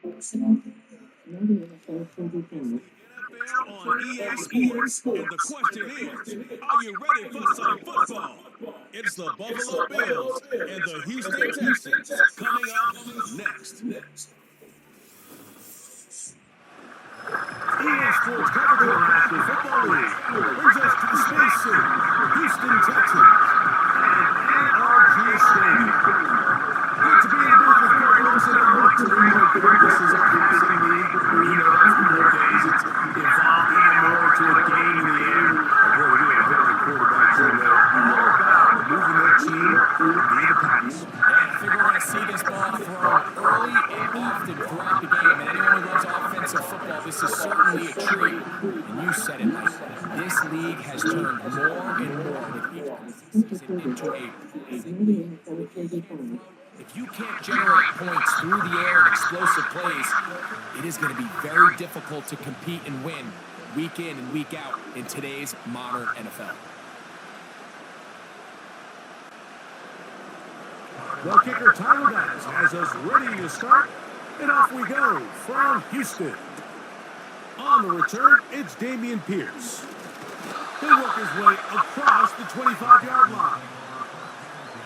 On EA Sports, and the question is, are you ready for some football? It's the Buffalo Bills and the Houston Texans coming up next. EA Sports coverage of the National Football League brings us to the Space City, Houston Texans, and NRG Stadium. Good to be in the booth with Coach Wilson and Mark Tony. This is a passing league. You know that from old days. It's evolved even more to a game in the air. Boy, we have very quarterbacks in there. All about moving their team via the pass. I think we're going to see this ball thrown early and often throughout the game. And anyone who loves offensive football, this is certainly a treat. And you said it, Mike. This league has turned more and more with each season into a if you can't generate points through the air and explosive plays, it is going to be very difficult to compete and win week in and week out in today's modern NFL. Well, kicker Tyler Bass has us ready to start, and off we go from Houston. On the return, it's Dameon Pierce. He'll work his way across the 25-yard line.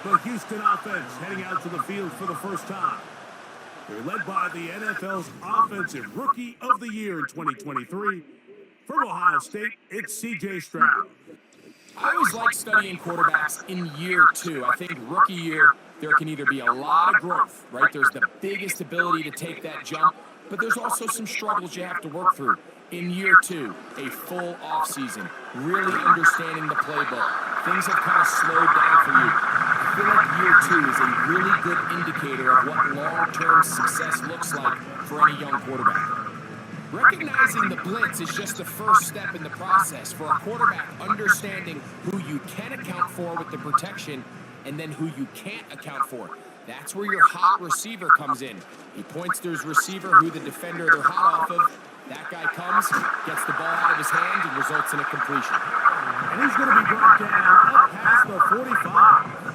The Houston offense heading out to the field for the first time. They're led by the NFL's Offensive Rookie of the Year in 2023. From Ohio State, it's C.J. Stroud. I always like studying quarterbacks in year two. I think rookie year, there can either be a lot of growth, right? There's the biggest ability to take that jump, but there's also some struggles you have to work through. In year two, a full offseason, really understanding the playbook. Things have kind of slowed down for you. I feel like year two is a really good indicator of what long-term success looks like for any young quarterback. Recognizing the blitz is just the first step in the process for a quarterback understanding who you can account for with the protection and then who you can't account for. That's where your hot receiver comes in. He points to his receiver who the defender they're hot off of. That guy comes, gets the ball out of his hand, and results in a completion. And he's going to be brought down up past the 45.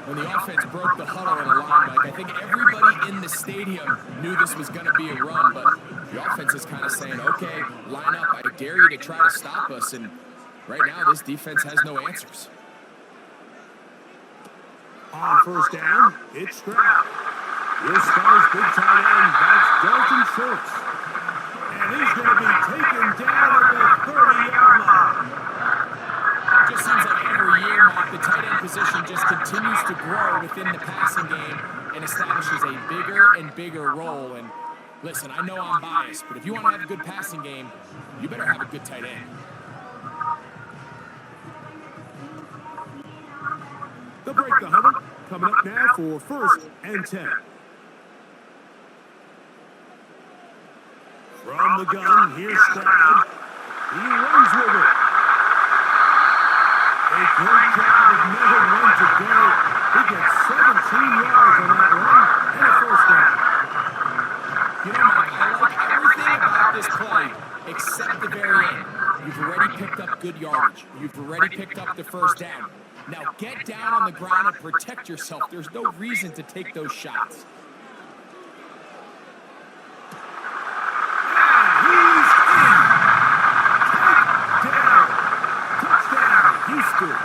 When the offense broke the huddle in a line, Mike, I think everybody in the stadium knew this was going to be a run, but the offense is kind of saying, okay, line up, I dare you to try to stop us, and right now this defense has no answers. On first down, it's Stroud. He'll start his big tight end, that's Dalton Schultz. And he's going to be taken down at the 30-yard line. Just seems like every year, Mike, the tight end position just continues to grow within the passing game and establishes a bigger and bigger role. And listen, I know I'm biased, but if you want to have a good passing game, you better have a good tight end. They'll break the huddle. Coming up now for first and 10. From the gun, here's Stroud. He runs with it. A great job of knowing when to go. He gets 17 yards on that run and a first down. You know, Mike, I like everything about this play except the very end. You've already picked up good yardage. You've already picked up the first down. Now get down on the ground and protect yourself. There's no reason to take those shots. And he's in. Touchdown, Houston.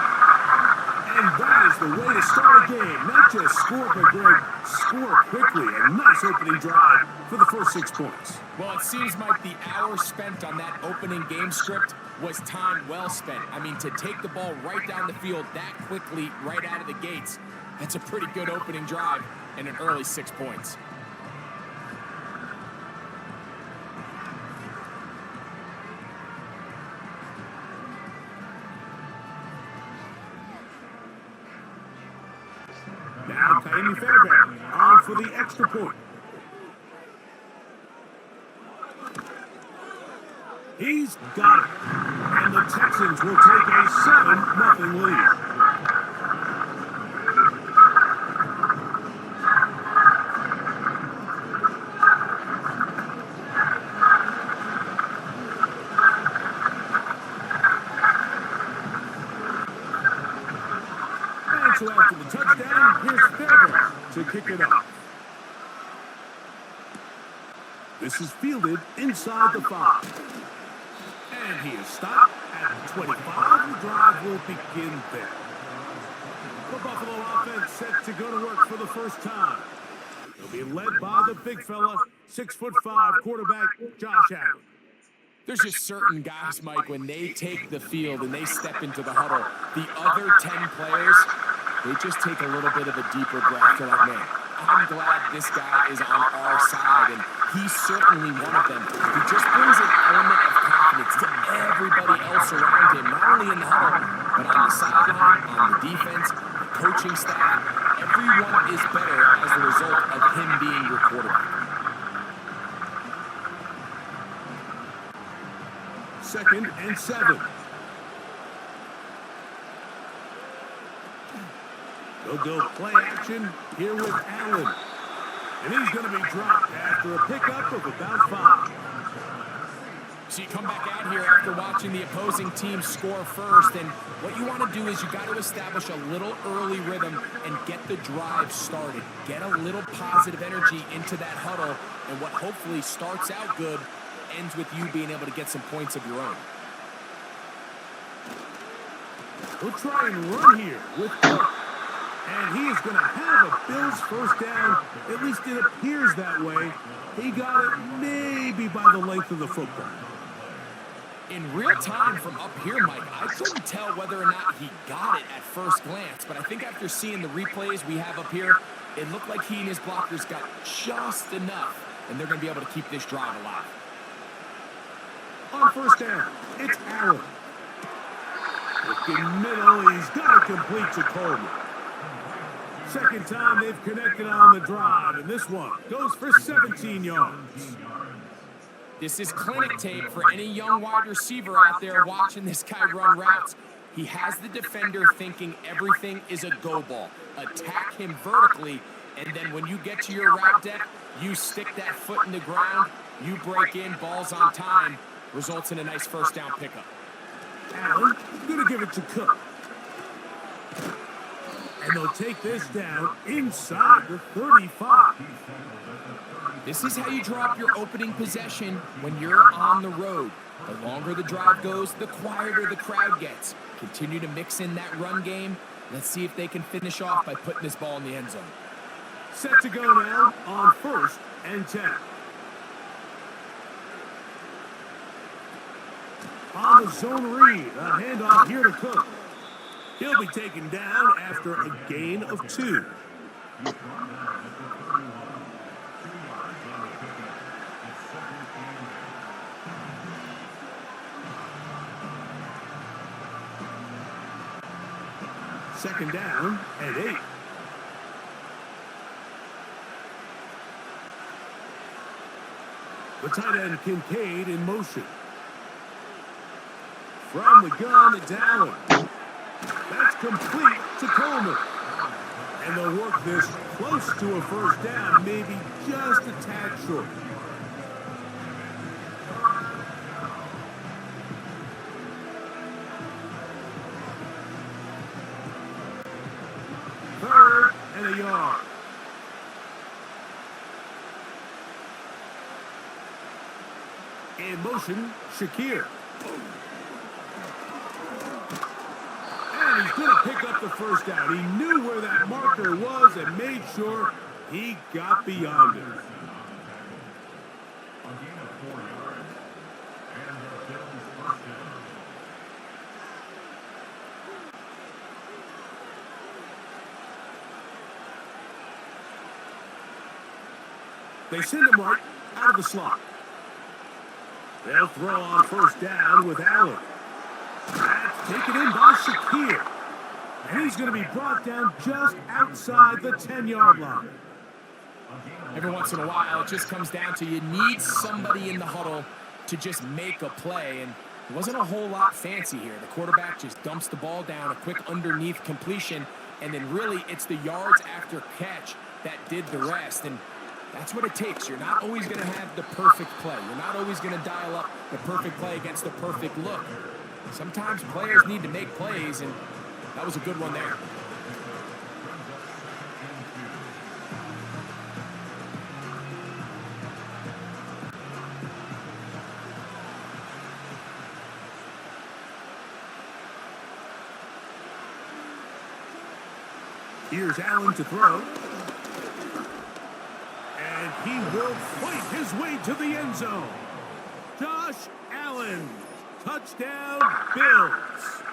And that is the way to start a game. Not just score, but Greg, score quickly. A nice opening drive for the first 6 points. Well, it seems like the hour spent on that opening game script was time well spent. I mean, to take the ball right down the field that quickly, right out of the gates, that's a pretty good opening drive and an early 6 points. Now, Kaimi Fairbairn on for the extra point. He's got it. And the Texans will take a 7-0 lead. And so after the touchdown, here's Fairbairn to kick it off. This is fielded inside the 5. And he is stopped at the 25. The drive will begin there. The Buffalo offense set to go to work for the first time. They'll be led by the big fella, 6'5" quarterback Josh Allen. There's just certain guys, Mike, when they take the field and they step into the huddle, the other 10 players, they just take a little bit of a deeper breath. They're like, man, I'm glad this guy is on our side, and he's certainly one of them. He just brings an element of confidence to everybody else around him, not only in the huddle, but on the sideline, on the defense, the coaching staff. Everyone is better as a result of him being your quarterback. 2nd and 7. They'll go play action here with Allen. And he's going to be dropped after a pickup of about 5. So you come back out here after watching the opposing team score first, and what you want to do is you got to establish a little early rhythm and get the drive started. Get a little positive energy into that huddle, and what hopefully starts out good ends with you being able to get some points of your own. He'll try and run here with Cook. And he is going to have a Bills first down. At least it appears that way. He got it maybe by the length of the football. In real time from up here, Mike, I couldn't tell whether or not he got it at first glance, but I think after seeing the replays we have up here, it looked like he and his blockers got just enough, and they're going to be able to keep this drive alive. On first down, it's Allen. Looking middle, he's got it complete to Coleman. Second time they've connected on the drive, and this one goes for 17 yards. This is clinic tape for any young wide receiver out there watching this guy run routes. He has the defender thinking everything is a go ball. Attack him vertically, and then when you get to your route depth, you stick that foot in the ground, you break in, balls on time, results in a nice first down pickup. Allen going to give it to Cook. And they'll take this down inside the 35. This is how you drop your opening possession when you're on the road. The longer the drive goes, the quieter the crowd gets. Continue to mix in that run game. Let's see if they can finish off by putting this ball in the end zone. Set to go now on 1st and 10. On the zone read, a handoff here to Cook. He'll be taken down after a gain of 2. Second down and 8. The tight end Kincaid in motion. From the gun, it's Allen. That's complete to Coleman. And they'll work this close to a first down, maybe just a tad short. Third and a yard. In motion, Shakir. And he's going to pick up the first down. He knew where that marker was and made sure he got beyond it. They send him right out of the slot. They'll throw on first down with Allen. That's taken in by Shakir. And he's going to be brought down just outside the 10-yard line. Every once in a while, it just comes down to you need somebody in the huddle to just make a play. And it wasn't a whole lot fancy here. The quarterback just dumps the ball down, a quick underneath completion, and then really it's the yards after catch that did the rest. And that's what it takes. You're not always going to have the perfect play. You're not always going to dial up the perfect play against the perfect look. Sometimes players need to make plays, and that was a good one there. Here's Allen to throw. And he will fight his way to the end zone. Josh Allen. Touchdown, Bills.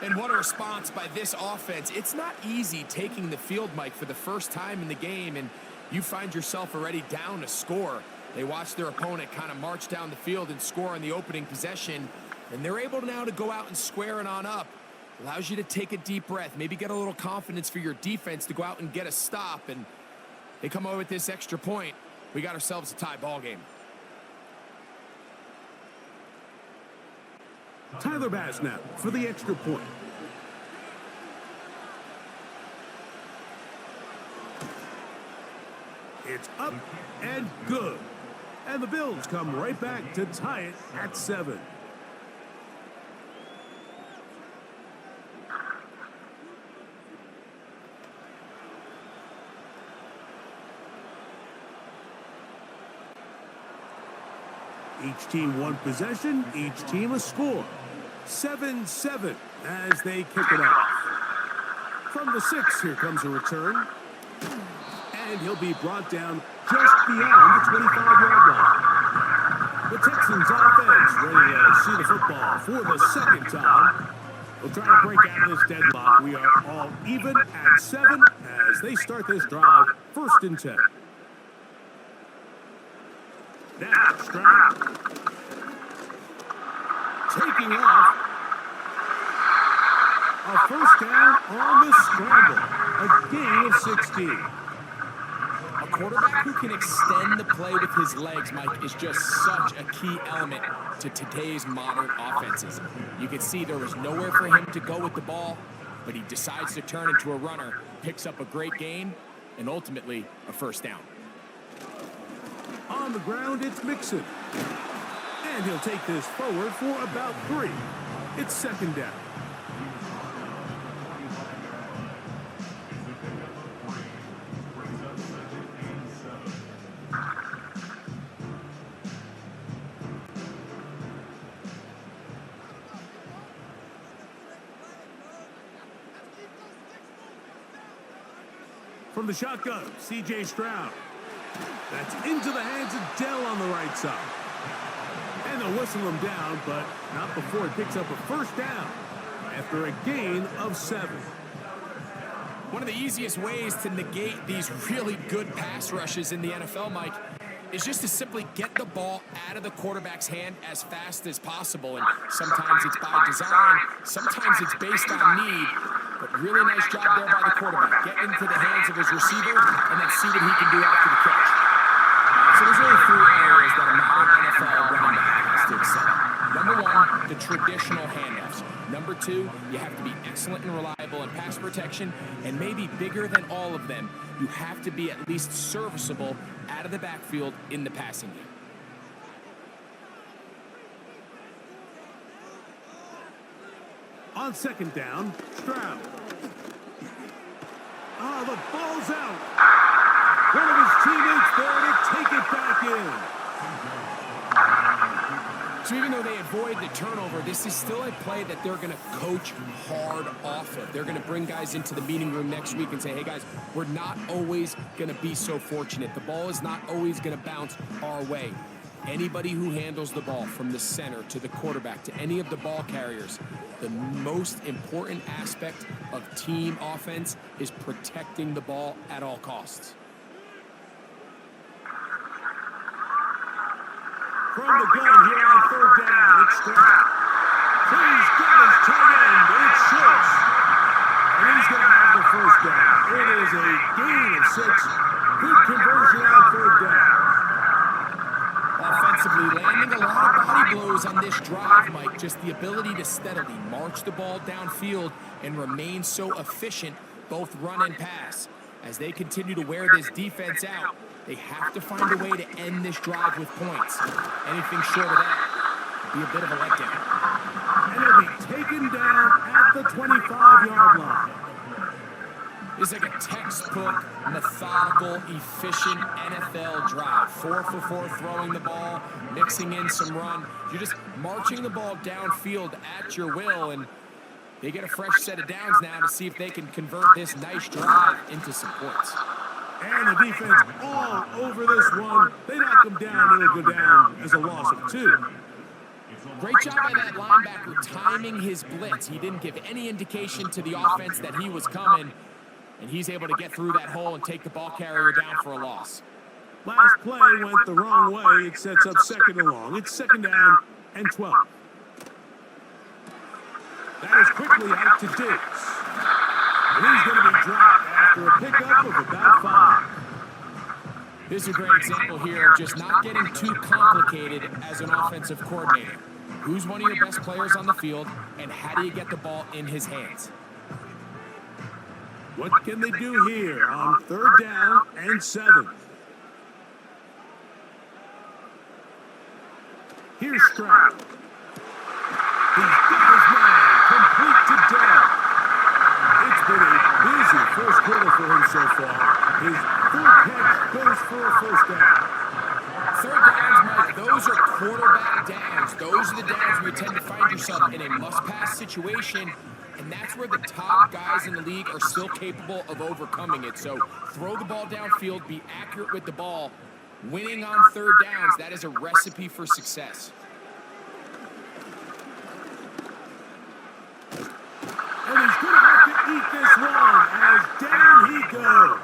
And what a response by this offense. It's not easy taking the field, Mike, for the first time in the game, and you find yourself already down a score. They watch their opponent kind of march down the field and score on the opening possession, and they're able now to go out and square it on up. Allows you to take a deep breath, maybe get a little confidence for your defense to go out and get a stop, and they come over with this extra point. We got ourselves a tie ball game. Tyler Bass now for the extra point. It's up and good. And the Bills come right back to tie it at 7. Each team one possession, each team a score. 7-7 as they kick it off. From the 6, here comes a return. And he'll be brought down just beyond the 25-yard line. The Texans offense ready to see the football for the second time. We'll try to break out of this deadlock. We are all even at 7 as they start this drive, 1st and 10. Now, Stroud. Taking off. A first down on the scramble. A gain of 16. A quarterback who can extend the play with his legs, Mike, is just such a key element to today's modern offenses. You can see there was nowhere for him to go with the ball, but he decides to turn into a runner, picks up a great gain, and ultimately a first down. On the ground, it's Mixon. And he'll take this forward for about 3. It's 2nd down. From the shotgun, C.J. Stroud. That's into the hands of Dell on the right side. And they'll whistle him down, but not before he picks up a first down after a gain of 7. One of the easiest ways to negate these really good pass rushes in the NFL, Mike, is just to simply get the ball out of the quarterback's hand as fast as possible. And sometimes it's by design, sometimes it's based on need. But really nice job there by the quarterback. Get into the hands of his receiver and then see what he can do after the catch. So there's really 3 areas that a modern NFL running back has to excel at. Number 1, the traditional handoffs. Number 2, you have to be excellent and reliable in pass protection. And maybe bigger than all of them, you have to be at least serviceable out of the backfield in the passing game. On 2nd down, Stroud. Oh, the ball's out. One of his teammates there to take it back in. So even though they avoid the turnover, this is still a play that they're going to coach hard off of. They're going to bring guys into the meeting room next week and say, hey guys, we're not always going to be so fortunate. The ball is not always going to bounce our way. Anybody who handles the ball from the center to the quarterback to any of the ball carriers, the most important aspect of team offense is protecting the ball at all costs. From the gun here on 3rd down, it's Stroud. He's got his tight end, it's Schultz. And he's going to have the first down. It is a gain of 6. Good conversion on 3rd down. Offensively, landing a lot of body blows on this drive, Mike. Just the ability to steadily march the ball downfield and remain so efficient, both run and pass. As they continue to wear this defense out, they have to find a way to end this drive with points. Anything short of that would be a bit of a letdown. And he'll be taken down at the 25-yard line. It's like a textbook, methodical, efficient NFL drive. 4 for 4 throwing the ball, mixing in some run. You're just marching the ball downfield at your will, and They get a fresh set of downs now to see if they can convert this nice drive into some points. And the defense all over this one. They knock him down. It'll go down as a loss of 2. Great job by that linebacker timing his blitz. He didn't give any indication to the offense that he was coming, and he's able to get through that hole and take the ball carrier down for a loss. Last play went the wrong way. It sets up 2nd and long. It's 2nd down and 12. That is quickly out to Diggs. And he's going to be dropped after a pickup of about 5. This is a great example here of just not getting too complicated as an offensive coordinator. Who's one of your best players on the field, and how do you get the ball in his hands? What can they do here on 3rd down and 7? Here's Stroud. He's got his man complete to death. It's been a busy first quarter for him so far. His 3rd catch goes for a 1st down. 3rd downs, Mike, those are quarterback downs. Those are the downs where you tend to find yourself in a must-pass situation, and that's where the top guys in the league are still capable of overcoming it. So throw the ball downfield, be accurate with the ball. Winning on 3rd downs, that is a recipe for success. And he's going to have to eat this one as down he goes.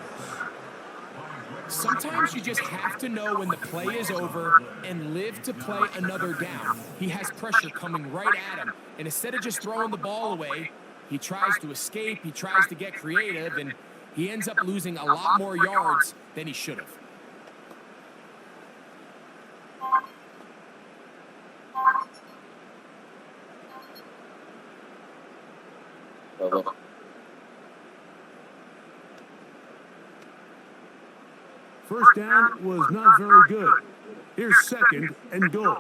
Sometimes you just have to know when the play is over and live to play another down. He has pressure coming right at him, and instead of just throwing the ball away, he tries to escape, he tries to get creative, and he ends up losing a lot more yards than he should have. First down was not very good. Here's 2nd and goal.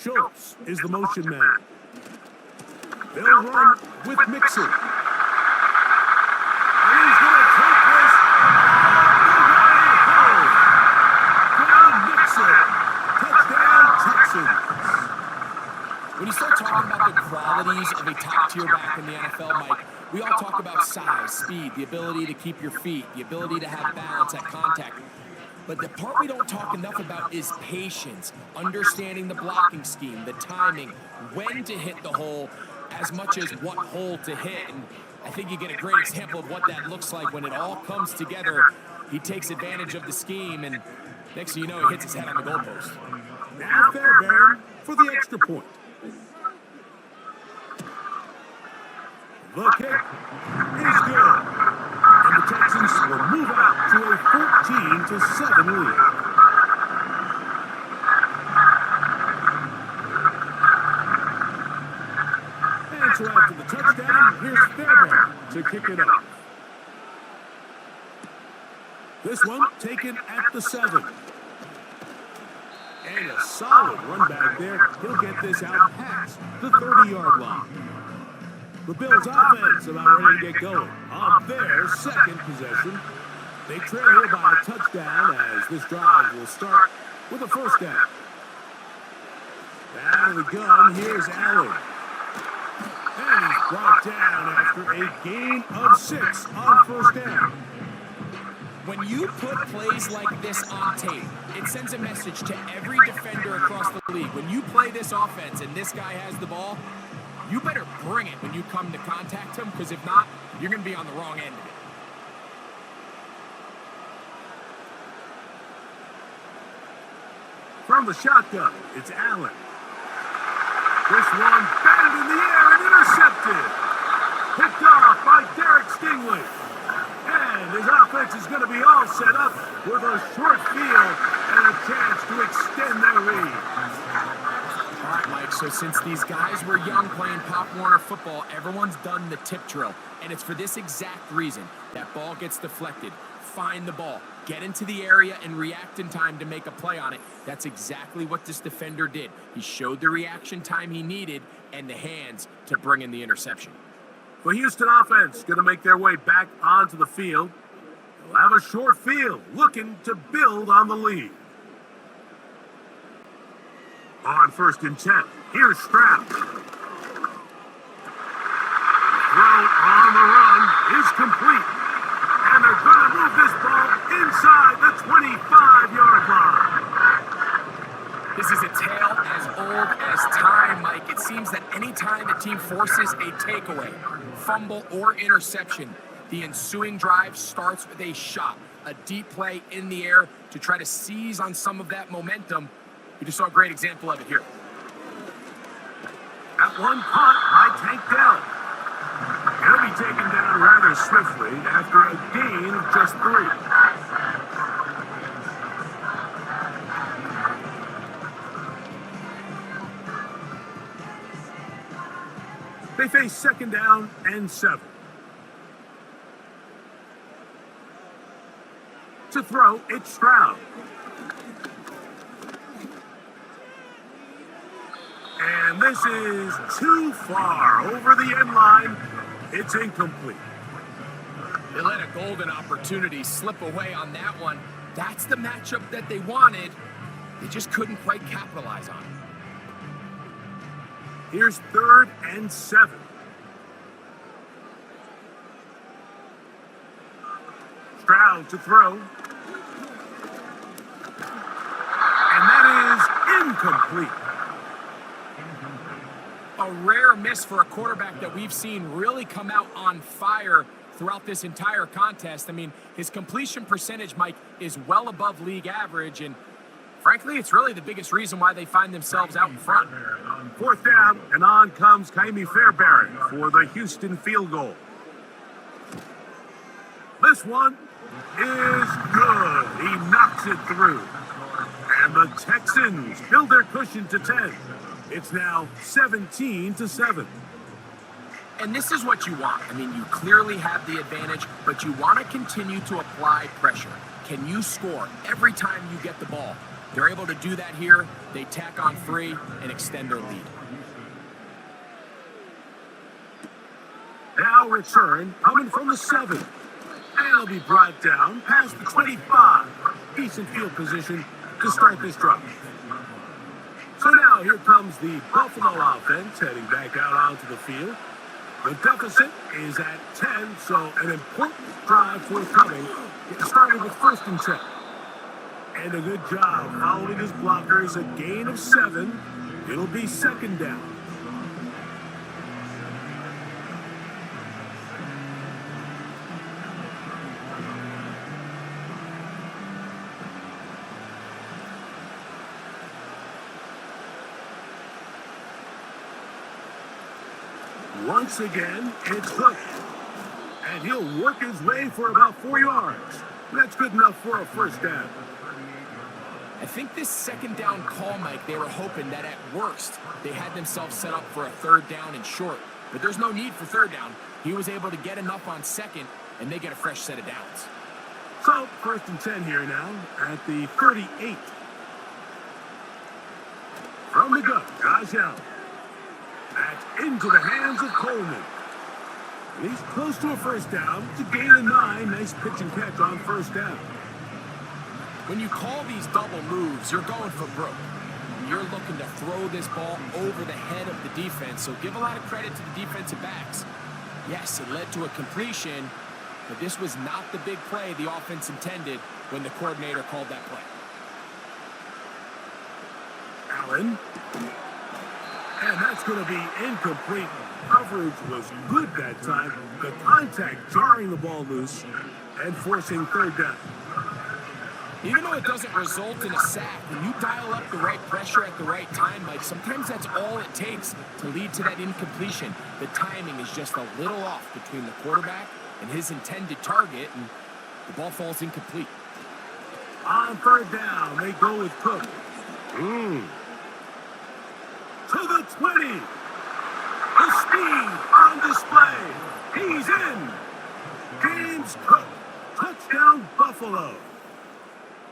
Schultz is the motion man. They'll run with Mixon. And he's going to take this all the way home. Brown Mixon. Touchdown, Texans. When you start talking about the qualities of a top-tier back in the NFL, Mike, we all talk about size, speed, the ability to keep your feet, the ability to have balance at contact. But the part we don't talk enough about is patience, understanding the blocking scheme, the timing, when to hit the hole, as much as what hole to hit. And I think you get a great example of what that looks like when it all comes together. He takes advantage of the scheme, and next thing you know, he hits his head on the goalpost. Now Fairbairn for the extra point. The kick is good. And the Texans will move out to a 14-7 lead. And so after the touchdown, here's Fairbairn to kick it off. This one taken at the 7. And a solid run back there. He'll get this out past the 30-yard line. The Bills' offense about ready to get going on their 2nd possession. They trail here by a touchdown as this drive will start with a 1st down. Out of the gun, here's Allen. And he's brought down after a gain of 6 on 1st down. When you put plays like this on tape, it sends a message to every defender across the league. When you play this offense and this guy has the ball, you better bring it when you come to contact him, because if not, you're going to be on the wrong end of it. From the shotgun, it's Allen. This one batted in the air and intercepted. Picked off by Derek Stingley. And his offense is going to be all set up with a short field and a chance to extend their lead. All right, Mike, so since these guys were young playing Pop Warner football, everyone's done the tip drill. And it's for this exact reason. That ball gets deflected. Find the ball. Get into the area and react in time to make a play on it. That's exactly what this defender did. He showed the reaction time he needed and the hands to bring in the interception. The Houston offense going to make their way back onto the field. They'll have a short field looking to build on the lead. On 1st and 10, here's Stroud. complete. And they're going to move this ball inside the 25-yard line. This is a tale as old as time, Mike. It seems that any time the team forces a takeaway, fumble, or interception, the ensuing drive starts with a shot, a deep play in the air to try to seize on some of that momentum. We just saw a great example of it here. That one caught by Tank Dell. He'll be taken down rather swiftly after a gain of just 3. They face 2nd down and 7. To throw, it's Stroud. And this is too far over the end line. It's incomplete. They let a golden opportunity slip away on that one. That's the matchup that they wanted. They just couldn't quite capitalize on it. Here's 3rd and 7. Stroud to throw. And that is incomplete. A rare miss for a quarterback that we've seen really come out on fire throughout this entire contest. I mean, his completion percentage, Mike, is well above league average, and frankly, it's really the biggest reason why they find themselves out in front. 4th down, and on comes Kaimi Fairbairn for the Houston field goal. This one is good. He knocks it through. And the Texans build their cushion to 10. It's now 17-7. And this is what you want. I mean, you clearly have the advantage, but you want to continue to apply pressure. Can you score every time you get the ball? They're able to do that here. They tack on 3 and extend their lead. Now return coming from the 7. And it'll be brought down past the 25. Decent field position to start this drive. So now here comes the Buffalo offense heading back out onto the field. The deficit is at 10, so an important drive forthcoming. It started with 1st and 10. And a good job following his blockers, a gain of 7. It'll be 2nd down. Once again, it's Cook. And he'll work his way for about 4 yards. That's good enough for a 1st down. I think this 2nd down call, Mike, they were hoping that at worst, they had themselves set up for a 3rd down and short. But there's no need for 3rd down. He was able to get enough on 2nd, and they get a fresh set of downs. So, 1st and 10 here now at the 38. From the gun, Josh Allen. That's into the hands of Coleman. He's close to a 1st down. It's a gain of 9. Nice pitch and catch on 1st down. When you call these double moves, you're going for broke. You're looking to throw this ball over the head of the defense, so give a lot of credit to the defensive backs. Yes, it led to a completion, but this was not the big play the offense intended when the coordinator called that play. Allen. And that's going to be incomplete. Coverage was good that time. The contact jarring the ball loose and forcing 3rd down. Even though it doesn't result in a sack, when you dial up the right pressure at the right time, Mike, sometimes that's all it takes to lead to that incompletion. The timing is just a little off between the quarterback and his intended target, and the ball falls incomplete. On 3rd down, they go with Cook. To the 20. The speed on display. He's in. James Cook. Touchdown, Buffalo.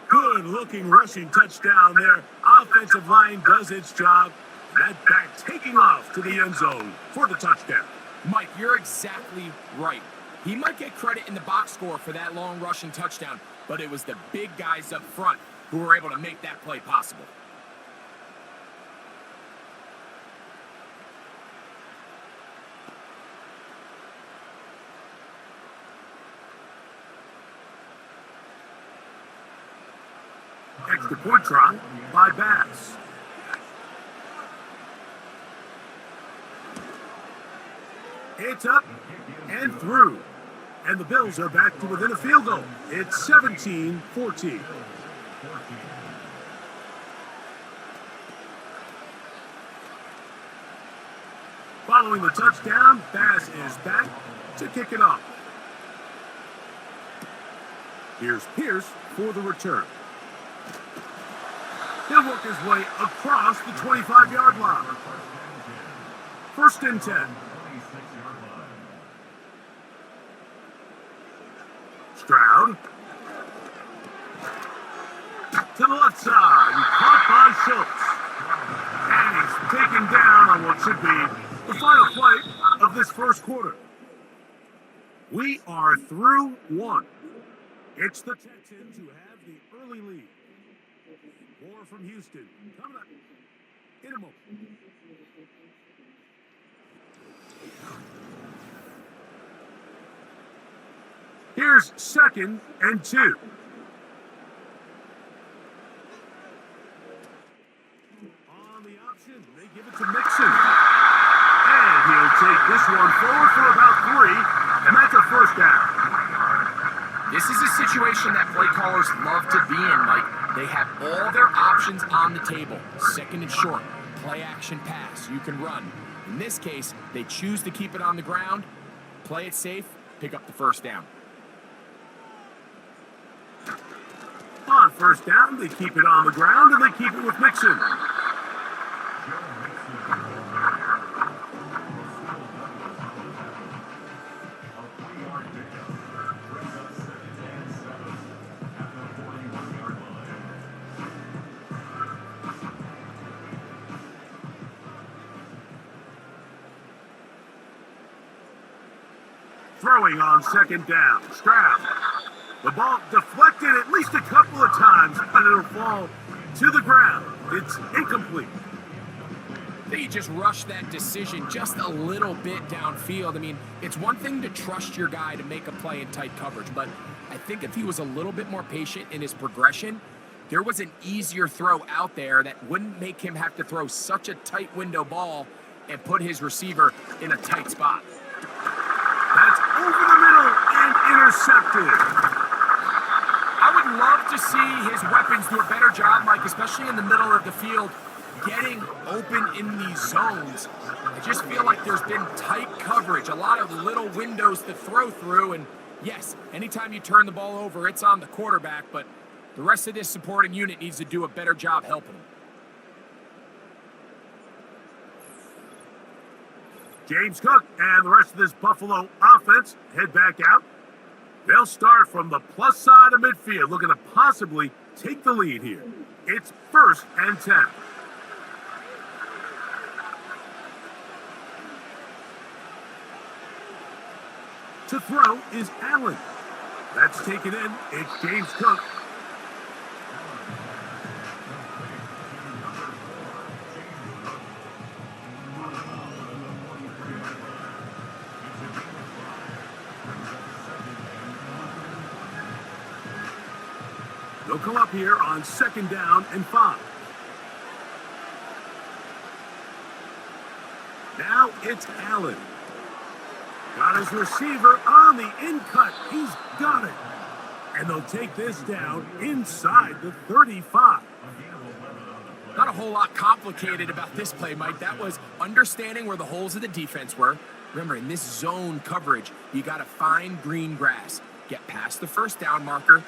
Good-looking rushing touchdown there. Offensive line does its job. That back taking off to the end zone for the touchdown. Mike, you're exactly right. He might get credit in the box score for that long rushing touchdown, but it was the big guys up front who were able to make that play possible. Extra point try by Bass. It's up and through. And the Bills are back to within a field goal. It's 17-14. Following the touchdown, Bass is back to kick it off. Here's Pierce for the return. He'll work his way across the 25-yard line. 1st and 10. Stroud. To the left side, caught by Schultz. And he's taken down on what should be the final play of this first quarter. We are through one. It's the Texans who have the early lead. More from Houston coming up in a moment. Here's 2nd and 2. On the option, they give it to Mixon. And he'll take this one forward for about 3, and that's a 1st down. This is a situation that play callers love to be in, Mike. They have all their options on the table. 2nd and short, play action pass, you can run. In this case, they choose to keep it on the ground, play it safe, pick up the 1st down. On 1st down, they keep it on the ground, and they keep it with Mixon. Throwing on 2nd down, Stroud. The ball deflected at least a couple of times, but it'll fall to the ground. It's incomplete. They just rushed that decision just a little bit downfield. I mean, it's one thing to trust your guy to make a play in tight coverage, but I think if he was a little bit more patient in his progression, there was an easier throw out there that wouldn't make him have to throw such a tight window ball and put his receiver in a tight spot. That's over the middle and intercepted. I would love to see his weapons do a better job, Mike, especially in the middle of the field, getting open in these zones. I just feel like there's been tight coverage, a lot of little windows to throw through, and yes, anytime you turn the ball over, it's on the quarterback, but the rest of this supporting unit needs to do a better job helping him. James Cook and the rest of this Buffalo offense head back out. They'll start from the plus side of midfield, looking to possibly take the lead here. It's 1st and 10. To throw is Allen. That's taken in. It's James Cook. They'll come up here on 2nd down and 5. Now it's Allen. Got his receiver on the in-cut. He's got it. And they'll take this down inside the 35. Not a whole lot complicated about this play, Mike. That was understanding where the holes of the defense were. Remember, in this zone coverage, you got to find green grass. Get past the 1st down marker,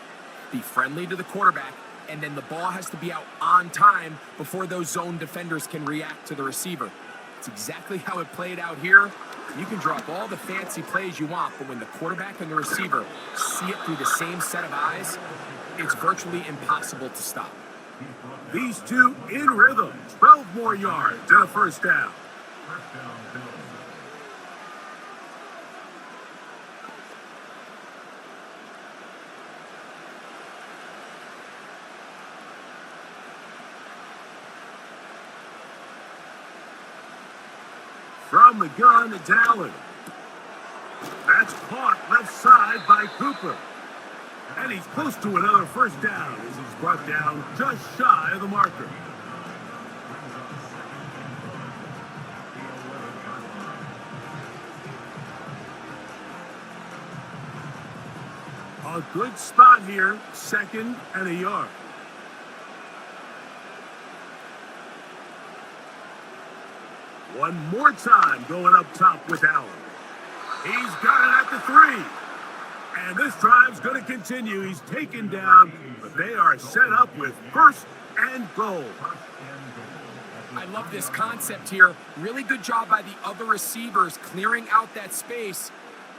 be friendly to the quarterback, and then the ball has to be out on time before those zone defenders can react to the receiver. It's exactly how it played out here. You can drop all the fancy plays you want, but when the quarterback and the receiver see it through the same set of eyes, it's virtually impossible to stop. These two in rhythm. 12 more yards and a 1st down. From the gun, it's Allen. That's caught left side by Cooper. And he's close to another first down as he's brought down just shy of the marker. A good spot here, 2nd and a yard. One more time going up top with Allen. He's got it at the 3. And this drive's going to continue. He's taken down, but they are set up with 1st and goal. I love this concept here. Really good job by the other receivers clearing out that space.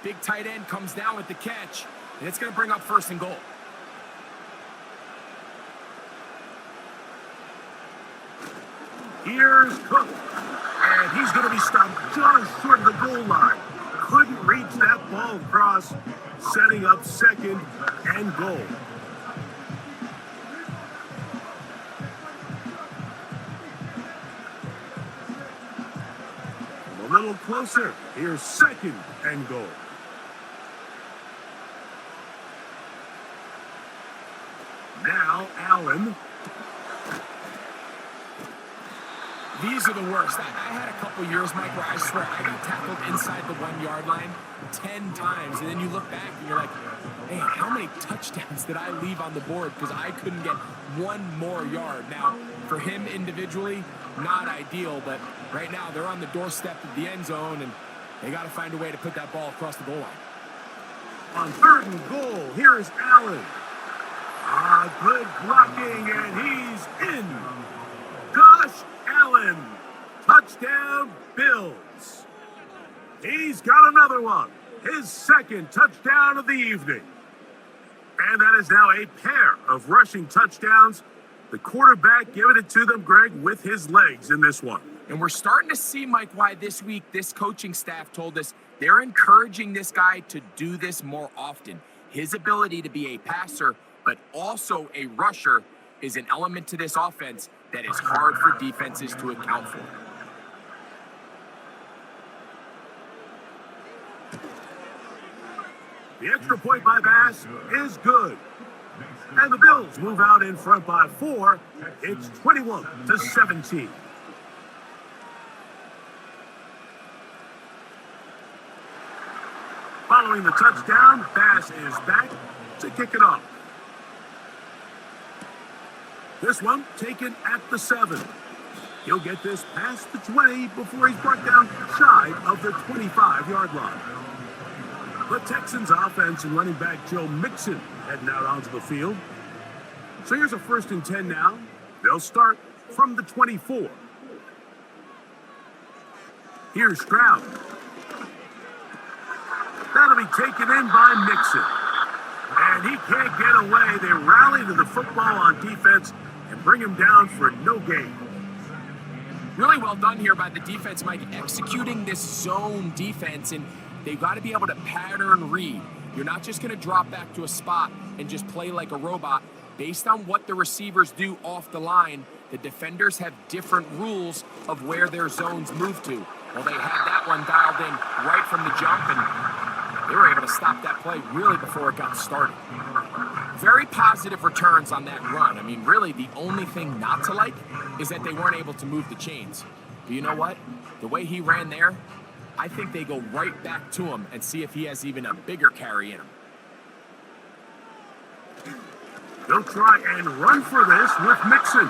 Big tight end comes down with the catch, and it's going to bring up 1st and goal. Here's Cook, and he's going to be stopped just short of the goal line. Couldn't reach that ball across, setting up 2nd and goal. A little closer. Here's 2nd and goal. Now Allen. These are the worst. I had a couple years, Mike, where I swear I got tackled inside the 1-yard line 10 times. And then you look back and you're like, man, how many touchdowns did I leave on the board because I couldn't get one more yard? Now, for him individually, not ideal, but right now they're on the doorstep of the end zone and they got to find a way to put that ball across the goal line. On 3rd and goal, here is Allen. Good blocking, and he's in. Josh Allen, touchdown Bills. He's got another one, his 2nd touchdown of the evening. And that is now a pair of rushing touchdowns. The quarterback giving it to them, Greg, with his legs in this one. And we're starting to see, Mike, why this week this coaching staff told us they're encouraging this guy to do this more often. His ability to be a passer, but also a rusher, is an element to this offense that is hard for defenses to account for. The extra point by Bass is good. And the Bills move out in front by 4. It's 21-17. Following the touchdown, Bass is back to kick it off. This one taken at the 7. He'll get this past the 20 before he's brought down shy of the 25-yard line. The Texans offense and running back Joe Mixon heading out onto the field. So here's a 1st and 10 now. They'll start from the 24. Here's Stroud. That'll be taken in by Mixon. And he can't get away. They rally to the football on defense and bring him down for no gain. Really well done here by the defense, Mike, executing this zone defense, and they've got to be able to pattern read. You're not just going to drop back to a spot and just play like a robot. Based on what the receivers do off the line, the defenders have different rules of where their zones move to. Well, they had that one dialed in right from the jump, and they were able to stop that play really before it got started. Very positive returns on that run. I mean, really, the only thing not to like is that they weren't able to move the chains. But you know what? The way he ran there, I think they go right back to him and see if he has even a bigger carry in him. They'll try and run for this with Mixon.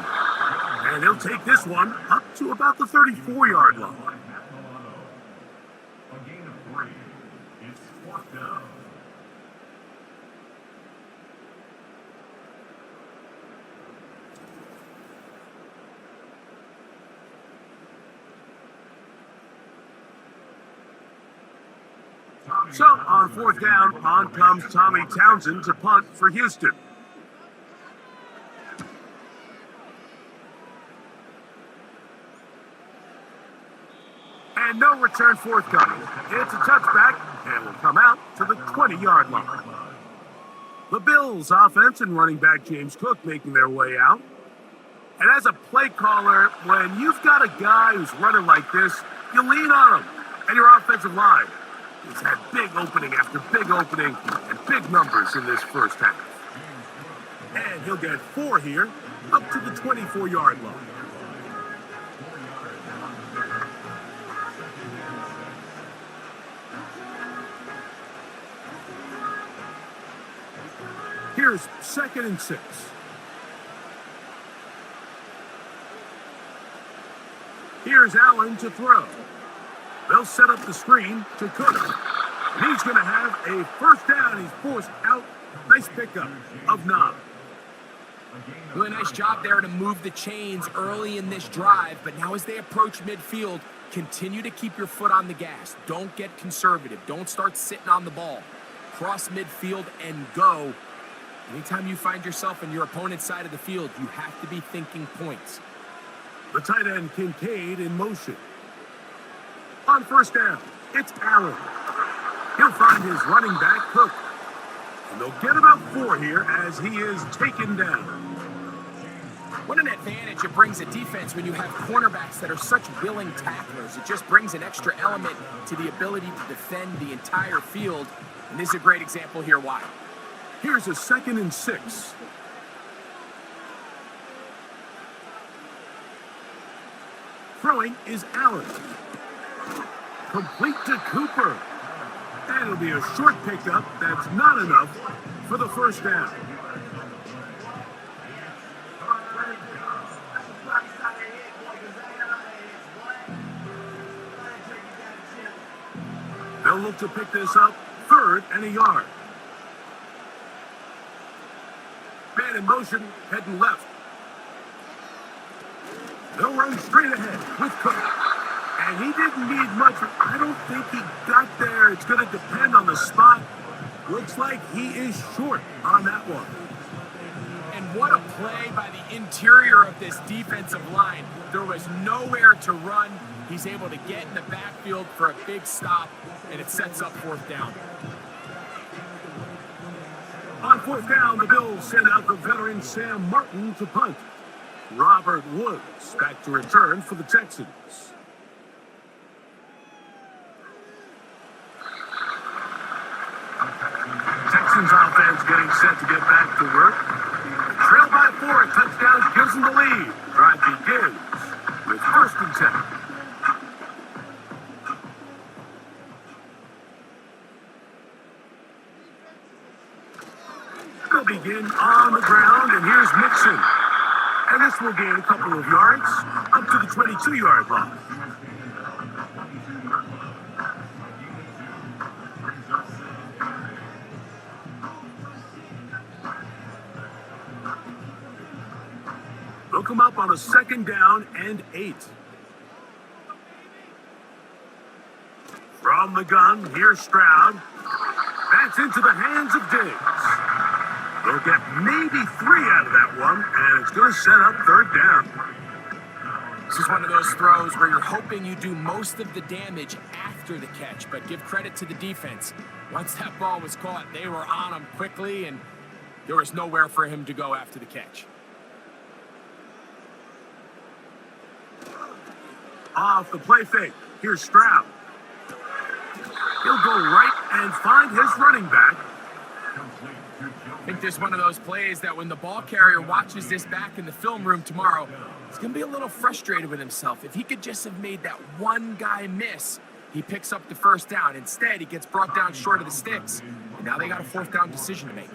And he'll take this one up to about the 34-yard line. A gain of 3. It's 4th down. So, on 4th down, on comes Tommy Townsend to punt for Houston. And no return forthcoming. It's a touchback, and will come out to the 20-yard line. The Bills' offense and running back James Cook making their way out. And as a play caller, when you've got a guy who's running like this, you lean on him and your offensive line. He's had big opening after big opening and big numbers in this first half. And he'll get 4 here, up to the 24-yard line. Here's 2nd and 6. Here's Allen to throw. They'll set up the screen to Cook. And he's going to have a first down. He's forced out. Nice pickup of 9. Really nice job there to move the chains early in this drive, but now as they approach midfield, continue to keep your foot on the gas. Don't get conservative. Don't start sitting on the ball. Cross midfield and go. Anytime you find yourself on your opponent's side of the field, you have to be thinking points. The tight end Kincaid in motion. On first down, it's Allen. He'll find his running back, Cook. And they'll get about 4 here as he is taken down. What an advantage it brings a defense when you have cornerbacks that are such willing tacklers. It just brings an extra element to the ability to defend the entire field. And this is a great example here why. Here's a 2nd and 6. Throwing is Allen. Complete to Cooper. And it'll be a short pickup that's not enough for the first down. They'll look to pick this up 3rd and a yard. Man in motion, heading left. They'll run straight ahead with Cook. And he didn't need much. I don't think he got there. It's going to depend on the spot. Looks like he is short on that one. And what a play by the interior of this defensive line. There was nowhere to run. He's able to get in the backfield for a big stop, and it sets up 4th down. On 4th down, the Bills send out the veteran Sam Martin to punt. Robert Woods back to return for the Texans. Texans offense getting set to get back to work. Trail by 4, a touchdown gives them the lead. Drive begins with 1st and 10. They'll begin on the ground, and here's Mixon. And this will gain a couple of yards up to the 22-yard line. They'll come up on a 2nd down and 8. From the gun, here's Stroud. That's into the hands of Diggs. They'll get maybe 3 out of that one, and it's going to set up 3rd down. This is one of those throws where you're hoping you do most of the damage after the catch, but give credit to the defense. Once that ball was caught, they were on him quickly, and there was nowhere for him to go after the catch. Off the play fake, here's Stroud. He'll go right and find his running back. I think this is one of those plays that when the ball carrier watches this back in the film room tomorrow, he's going to be a little frustrated with himself. If he could just have made that one guy miss, he picks up the 1st down. Instead, he gets brought down short of the sticks. And now they got a 4th down decision to make.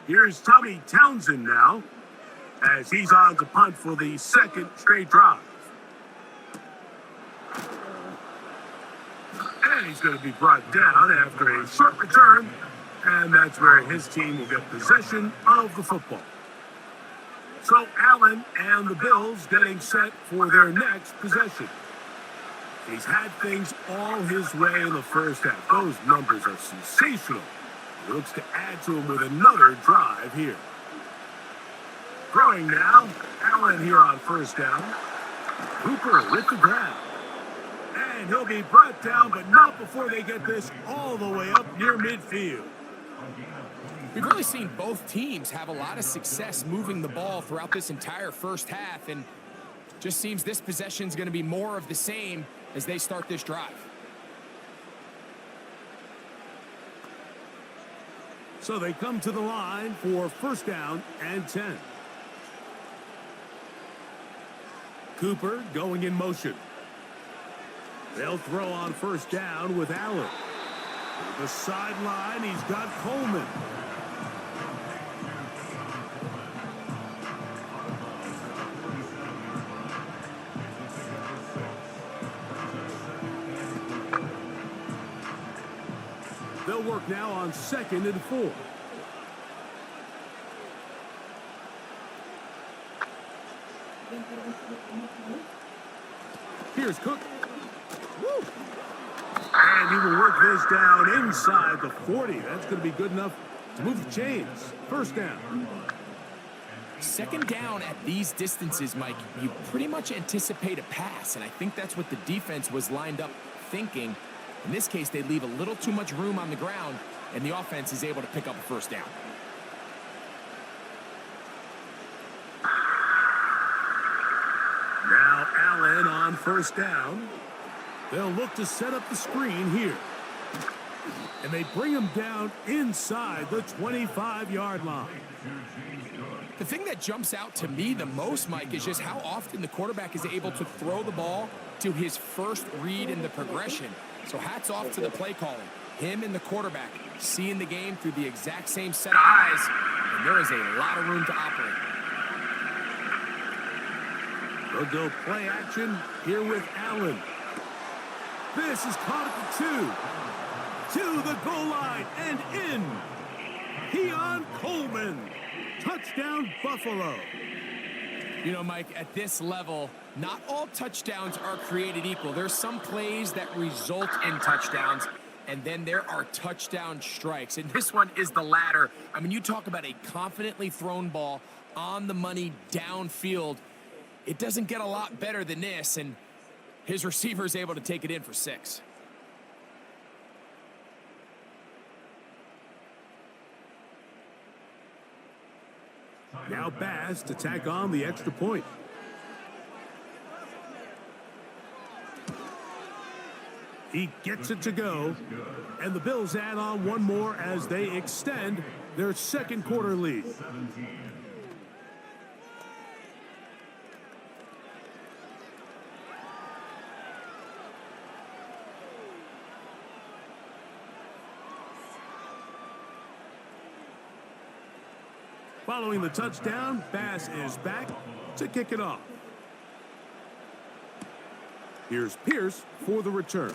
Here's Tommy Townsend now, as he's on to punt for the 2nd straight drive. And he's going to be brought down after a short return. And that's where his team will get possession of the football. So Allen and the Bills getting set for their next possession. He's had things all his way in the first half. Those numbers are sensational. He looks to add to them with another drive here. Throwing now, Allen here on 1st down. Cooper with the grab. And he'll be brought down, but not before they get this all the way up near midfield. We've really seen both teams have a lot of success moving the ball throughout this entire first half, and just seems this possession is going to be more of the same as they start this drive. So they come to the line for first down and 10. Cooper going in motion. They'll throw on first down with Allen. To the sideline, he's got Coleman. They'll work now on 2nd and 4. Here's Cook. Woo! And he will work this down inside the 40. That's going to be good enough to move the chains. First down. Second down at these distances, Mike, you pretty much anticipate a pass, and I think that's what the defense was lined up thinking. In this case, they leave a little too much room on the ground, and the offense is able to pick up a first down. Now Allen on first down. They'll look to set up the screen here. And they bring him down inside the 25-yard line. The thing that jumps out to me the most, Mike, is just how often the quarterback is able to throw the ball to his first read in the progression. So hats off to the play calling. Him and the quarterback seeing the game through the exact same set of eyes, and there is a lot of room to operate. They'll go play action here with Allen. This is caught at the 2. To the goal line and in. Keon Coleman. Touchdown, Buffalo. You know, Mike, at this level, not all touchdowns are created equal. There's some plays that result in touchdowns, and then there are touchdown strikes. And this one is the latter. I mean, you talk about a confidently thrown ball on the money downfield. It doesn't get a lot better than this, and his receiver is able to take it in for 6. Now Bass to tack on the extra point. He gets it to go, and the Bills add on one more as they extend their second quarter lead. Following the touchdown, Bass is back to kick it off. Here's Pierce for the return.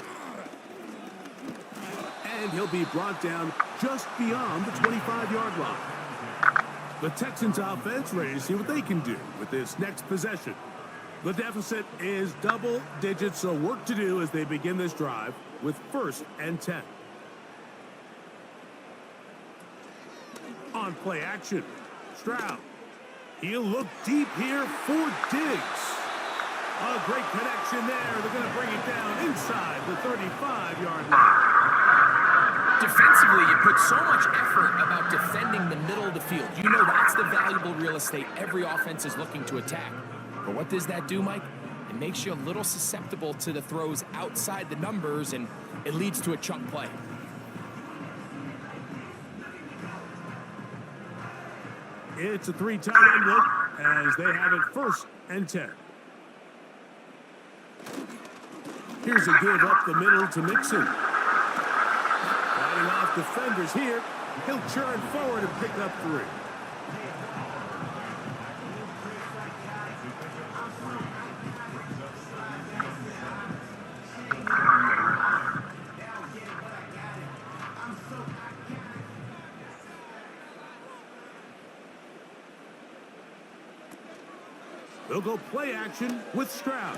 And he'll be brought down just beyond the 25-yard line. The Texans offense ready to see what they can do with this next possession. The deficit is double digits, so work to do as they begin this drive with 1st and 10. On play action. Stroud. He'll look deep here for Diggs. A great connection there. They're going to bring it down inside the 35-yard line. Defensively, you put so much effort about defending the middle of the field. You know that's the valuable real estate every offense is looking to attack. But what does that do, Mike? It makes you a little susceptible to the throws outside the numbers, and it leads to a chunk play. It's a 3 tight end look as they have it 1st and 10. Here's a give up the middle to Mixon. Fighting off defenders here. He'll churn forward and pick up 3. They'll go play action with Stroud.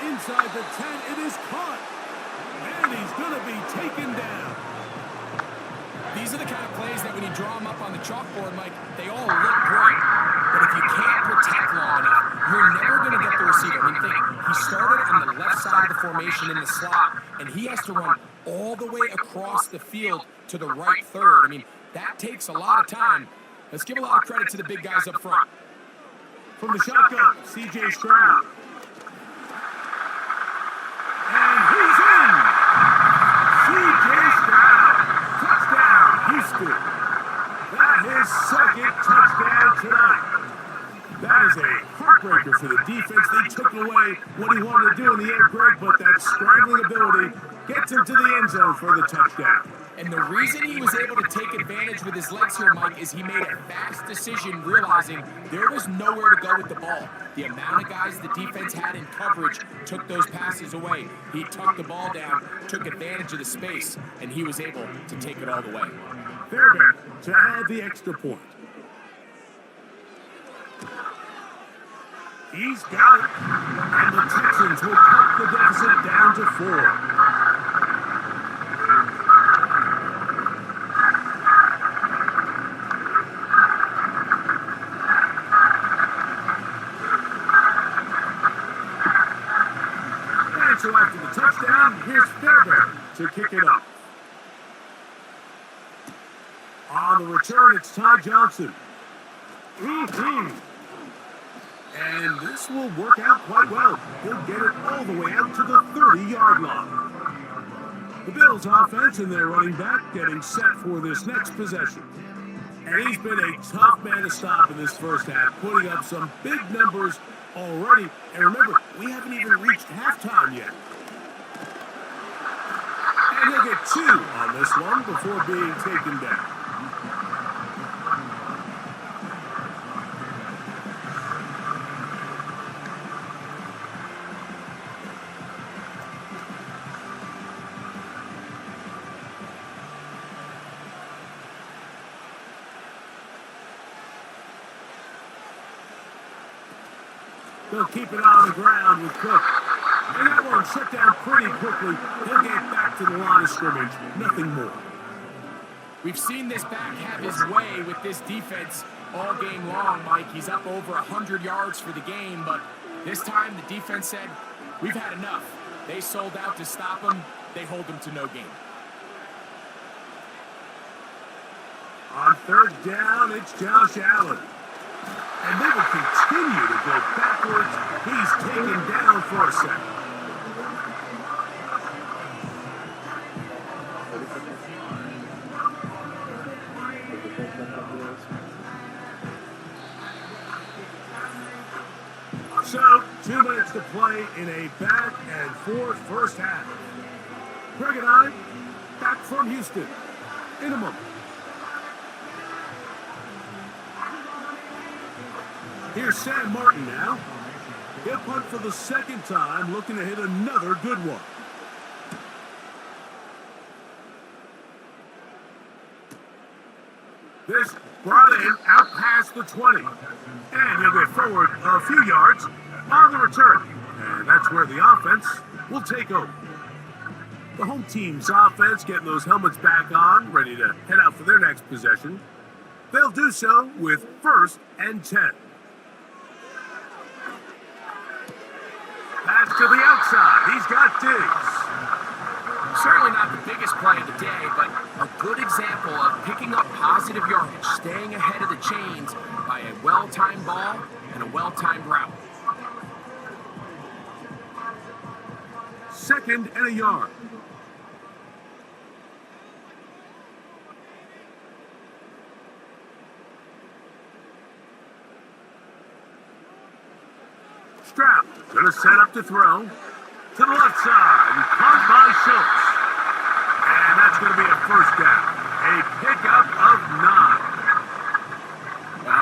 Inside the 10, it is caught. And he's going to be taken down. These are the kind of plays that when you draw them up on the chalkboard, Mike, they all look great. But if you can't protect long enough, you're never going to get the receiver. I mean, think, he started on the left side of the formation in the slot, and he has to run all the way across the field to the right third. I mean, that takes a lot of time. Let's give a lot of credit to the big guys up front. From the shotgun, C.J. Stroud. And he's in! C.J. Stroud. Touchdown, Houston. tonight. That is a heartbreaker for the defense. They took away what he wanted to do in the air, Greg, but that scrambling ability gets him to the end zone for the touchdown. And the reason he was able to take advantage with his legs here, Mike, is he made a fast decision realizing there was nowhere to go with the ball. The amount of guys the defense had in coverage took those passes away. He tucked the ball down, took advantage of the space, and he was able to take it all the way. Fairbairn to add the extra point. He's got it. And the Texans will cut the deficit down to 4. So after the touchdown, here's Fairbairn to kick it up. On the return, it's Ty Johnson. And this will work out quite well. He'll get it all the way out to the 30-yard line. The Bills offense and their running back getting set for this next possession. And he's been a tough man to stop in this first half, putting up some big numbers already. And remember, we haven't even reached halftime yet. And he'll get 2 on this one before being taken down. They'll keep it on the ground with Cook. And that one shut down pretty quickly. He'll get back to the line of scrimmage. Nothing more. We've seen this back have his way with this defense all game long, Mike. He's up over 100 yards for the game, but this time the defense said, we've had enough. They sold out to stop him. They hold him to no gain. On third down, it's Josh Allen. And they will continue to go backwards. He's taken down for a second. So, 2 minutes to play in a back and forth first half. Greg and I, back from Houston in a moment. Here's Sam Martin now. He'll punt for the second time, looking to hit another good one. This brought in out past the 20. And he'll get forward a few yards on the return. And that's where the offense will take over. The home team's offense getting those helmets back on, ready to head out for their next possession. They'll do so with 1st and 10. Pass to the outside. He's got Diggs. Certainly not the biggest play of the day, but a good example of picking up positive yardage, staying ahead of the chains by a well-timed ball and a well-timed route. 2nd and a yard. Stroud going to set up to throw to the left side and caught by Schultz. And that's going to be a first down. A pickup of 9.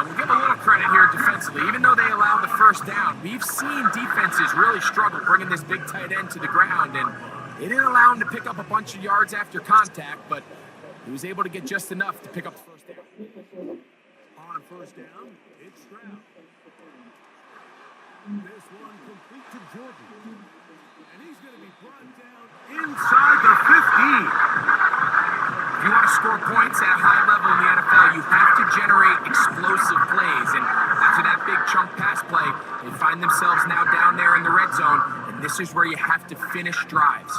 We'll give a little credit here defensively. Even though they allowed the first down, we've seen defenses really struggle bringing this big tight end to the ground, and they didn't allow him to pick up a bunch of yards after contact, but he was able to get just enough to pick up the first down. On first down, it's Stroud. This one complete to Jordan. And he's going to be brought down inside the 15. If you want to score points at a high level in the NFL, you have to generate explosive plays. And after that big chunk pass play, they find themselves now down there in the red zone. And this is where you have to finish drives.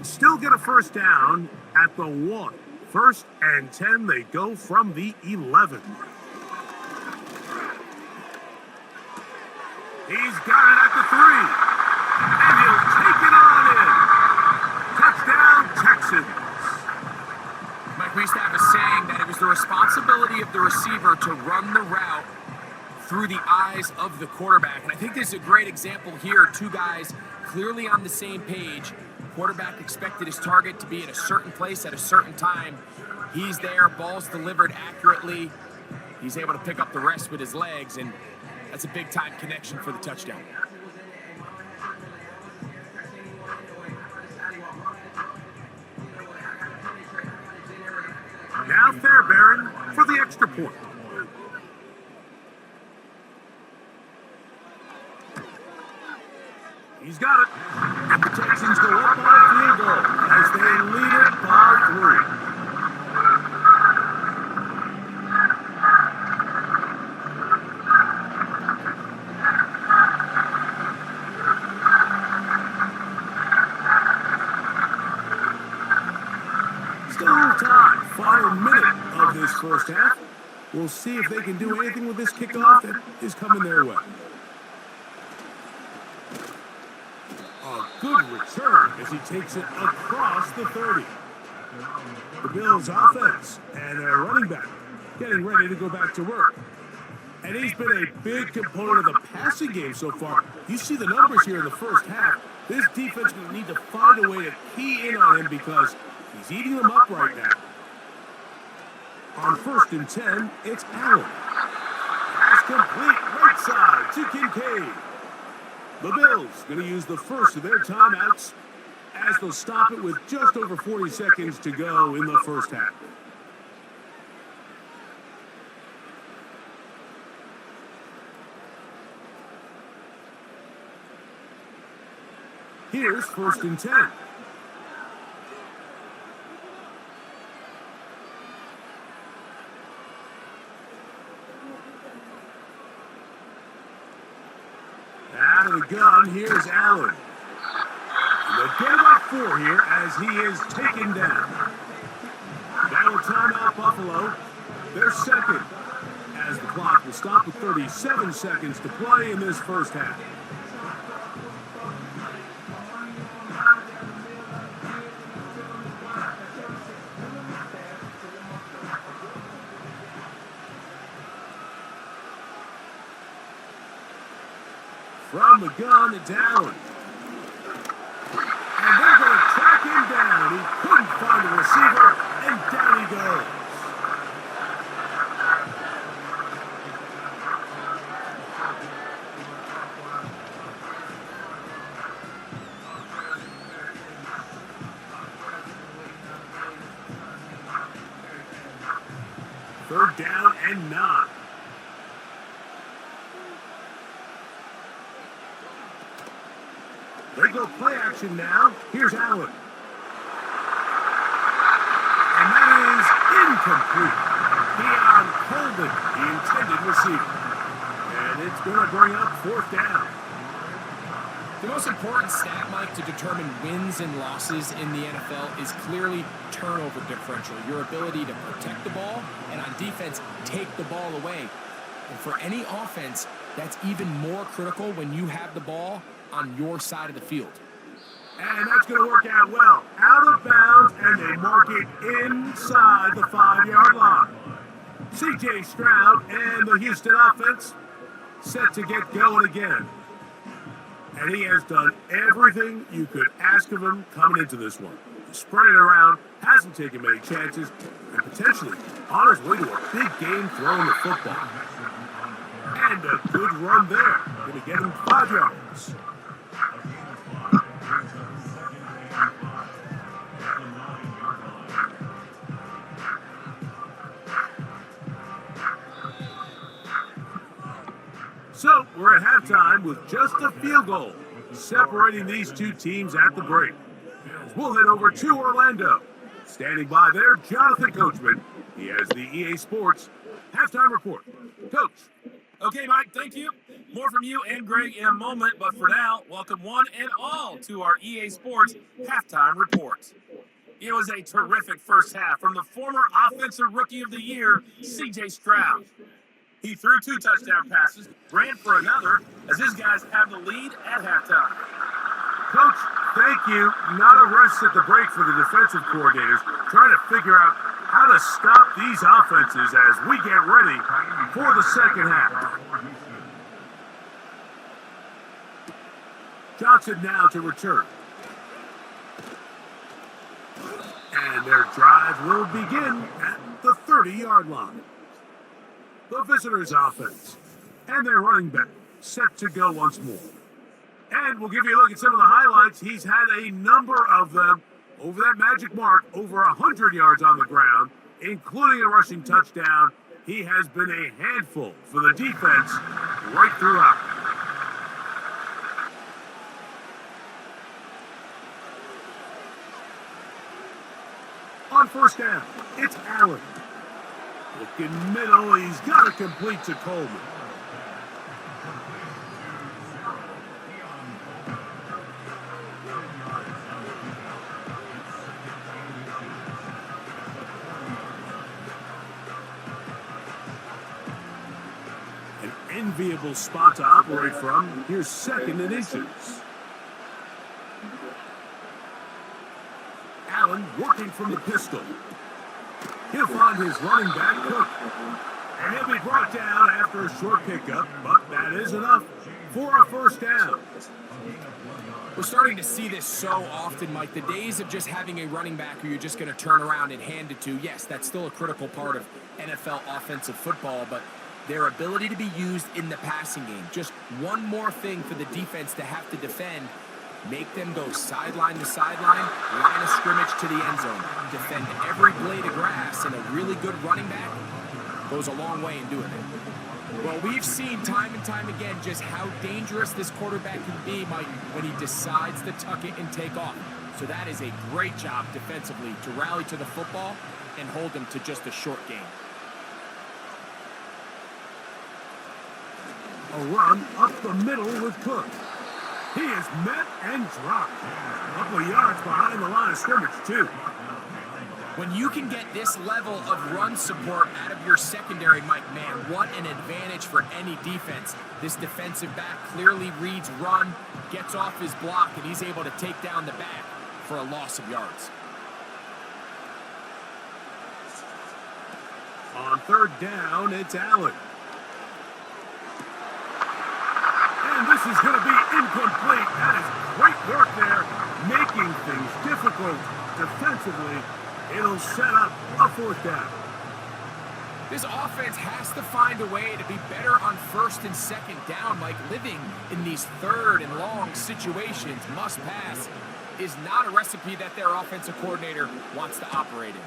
Still get a first down at the 1. 1st and 10, they go from the 11. He's got it at the 3. And he'll ability of the receiver to run the route through the eyes of the quarterback. And I think this is a great example here. Two guys clearly on the same page. Quarterback expected his target to be in a certain place at a certain time. He's there, ball's delivered accurately. He's able to pick up the rest with his legs, and that's a big-time connection for the touchdown. Now Fairbairn for the extra point. He's got it. And the Texans go up by a field goal as they lead it by 3. Still time. Final minute of this first half. We'll see if they can do anything with this kickoff that is coming their way. A good return as he takes it across the 30. The Bills offense and their running back getting ready to go back to work. And he's been a big component of the passing game so far. You see the numbers here in the first half. This defense will need to find a way to key in on him because he's eating them up right now. On 1st and 10, it's Allen. Pass complete right side to Kincaid. The Bills going to use the first of their timeouts as they'll stop it with just over 40 seconds to go in the first half. Here's 1st and 10. Out of the gun, here's Allen. And they'll get about 4 here as he is taken down. Now a timeout, Buffalo. They're second as the clock will stop with 37 seconds to play in this first half. From the gun, it's Allen. And they're going to track him down. He couldn't find a receiver, and down he goes. Third down and 9. They go play action now. Here's Allen. And that is incomplete. Deion Holden, the intended receiver. And it's going to bring up 4th down. The most important stat, Mike, to determine wins and losses in the NFL is clearly turnover differential, your ability to protect the ball and on defense, take the ball away. And for any offense, that's even more critical when you have the ball on your side of the field. And that's going to work out well. Out of bounds, and they mark it inside the 5-yard line. C.J. Stroud and the Houston offense set to get going again. And he has done everything you could ask of him coming into this one. He's spread it around, hasn't taken many chances, and potentially on his way to a big game throwing the football. And a good run there. Going to get him 5 yards. So, we're at halftime with just a field goal separating these two teams at the break. We'll head over to Orlando. Standing by there, Jonathan Coachman. He has the EA Sports halftime report. Coach. Okay, Mike, thank you. More from you and Greg in a moment, but for now, welcome one and all to our EA Sports halftime report. It was a terrific first half from the former Offensive Rookie of the Year, C.J. Stroud. He threw 2 touchdown passes, ran for another, as his guys have the lead at halftime. Coach, thank you. Not a rest at the break for the defensive coordinators, trying to figure out how to stop these offenses as we get ready for the second half. Johnson now to return. And their drive will begin at the 30-yard line. The visitors' offense and their running back set to go once more. And we'll give you a look at some of the highlights. He's had a number of them over that magic mark, over 100 yards on the ground, including a rushing touchdown. He has been a handful for the defense right throughout. On first down, it's Allen. Looking middle, he's got to complete to Coleman. An enviable spot to operate from. Here's second and inches. Allen working from the pistol. He'll find his running back, Cook. And he'll be brought down after a short pickup, but that is enough for a first down. We're starting to see this so often, Mike. The days of just having a running back who you're just going to turn around and hand it to, yes, that's still a critical part of NFL offensive football, but their ability to be used in the passing game, just one more thing for the defense to have to defend. Make them go sideline to sideline, line of scrimmage to the end zone. Defend every blade of grass, and a really good running back goes a long way in doing it. Well, we've seen time and time again just how dangerous this quarterback can be, Mike, when he decides to tuck it and take off. So that is a great job defensively to rally to the football and hold them to just a short game. A run up the middle with Cook. He is met and dropped. A couple of yards behind the line of scrimmage, too. When you can get this level of run support out of your secondary, Mike, man, what an advantage for any defense. This defensive back clearly reads run, gets off his block, and he's able to take down the back for a loss of yards. On third down, it's Allen. And this is going to be incomplete. That is great work there, making things difficult defensively. It'll set up a fourth down. This offense has to find a way to be better on first and second down. Like living in these third and long situations, must pass, is not a recipe that their offensive coordinator wants to operate in.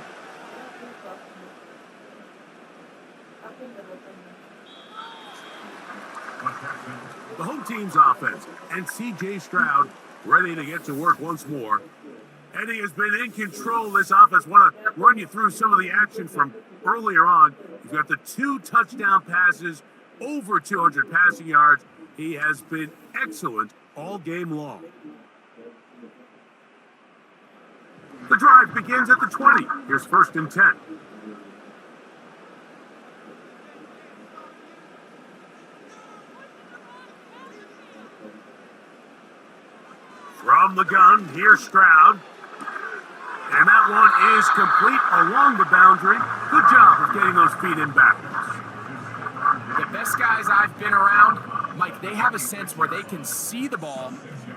The home team's offense and C.J. Stroud ready to get to work once more. And he has been in control of this offense. Want to run you through some of the action from earlier on. He's got the 2 touchdown passes, over 200 passing yards. He has been excellent all game long. The drive begins at the 20. Here's first and 10. From the gun, here's Stroud. And that one is complete along the boundary. Good job of getting those feet in backwards. The best guys I've been around, Mike, they have a sense where they can see the ball,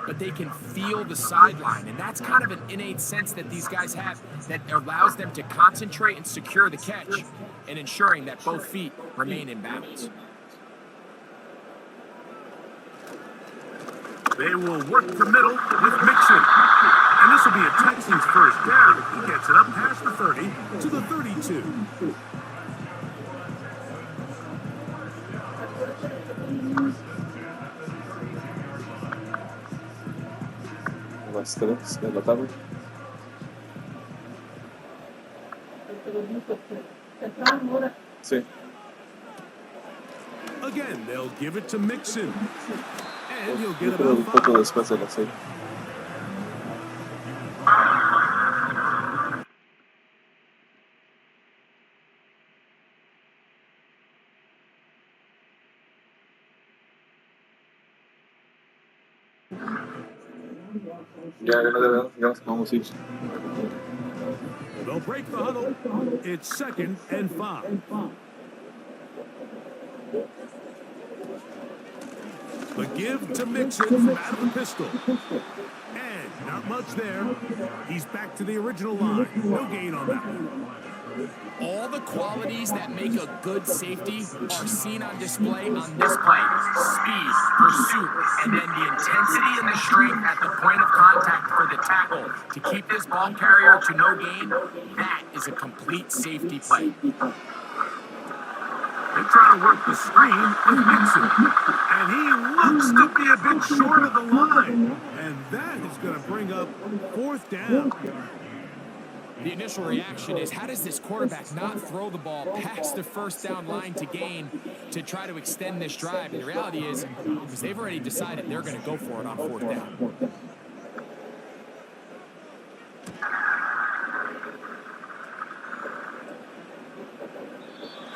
but they can feel the sideline. And that's kind of an innate sense that these guys have that allows them to concentrate and secure the catch and ensuring that both feet remain in balance. They will work the middle with Mixon. And this will be a Texans first down. He gets it up past the 30 to the 32. Las 3 de la tarde. Sí. Again, they'll give it to Mixon. And he'll Yo get creo un about poco 5. después de las 6. Ya nos vamos a ir. They'll break the huddle. It's 2nd and 5. The give to Mixon from out of the pistol. And not much there. He's back to the original line. No gain on that one. All the qualities that make a good safety are seen on display on this play. Speed, pursuit, and then the intensity and the strength at the point of contact for the tackle to keep this ball carrier to no gain. That is a complete safety play. They try to work the screen with Mixon. And he looks to be a bit short of the line. And that is going to bring up 4th down. The initial reaction is, how does this quarterback not throw the ball past the 1st down line to gain to try to extend this drive? And the reality is, because they've already decided they're going to go for it on 4th down.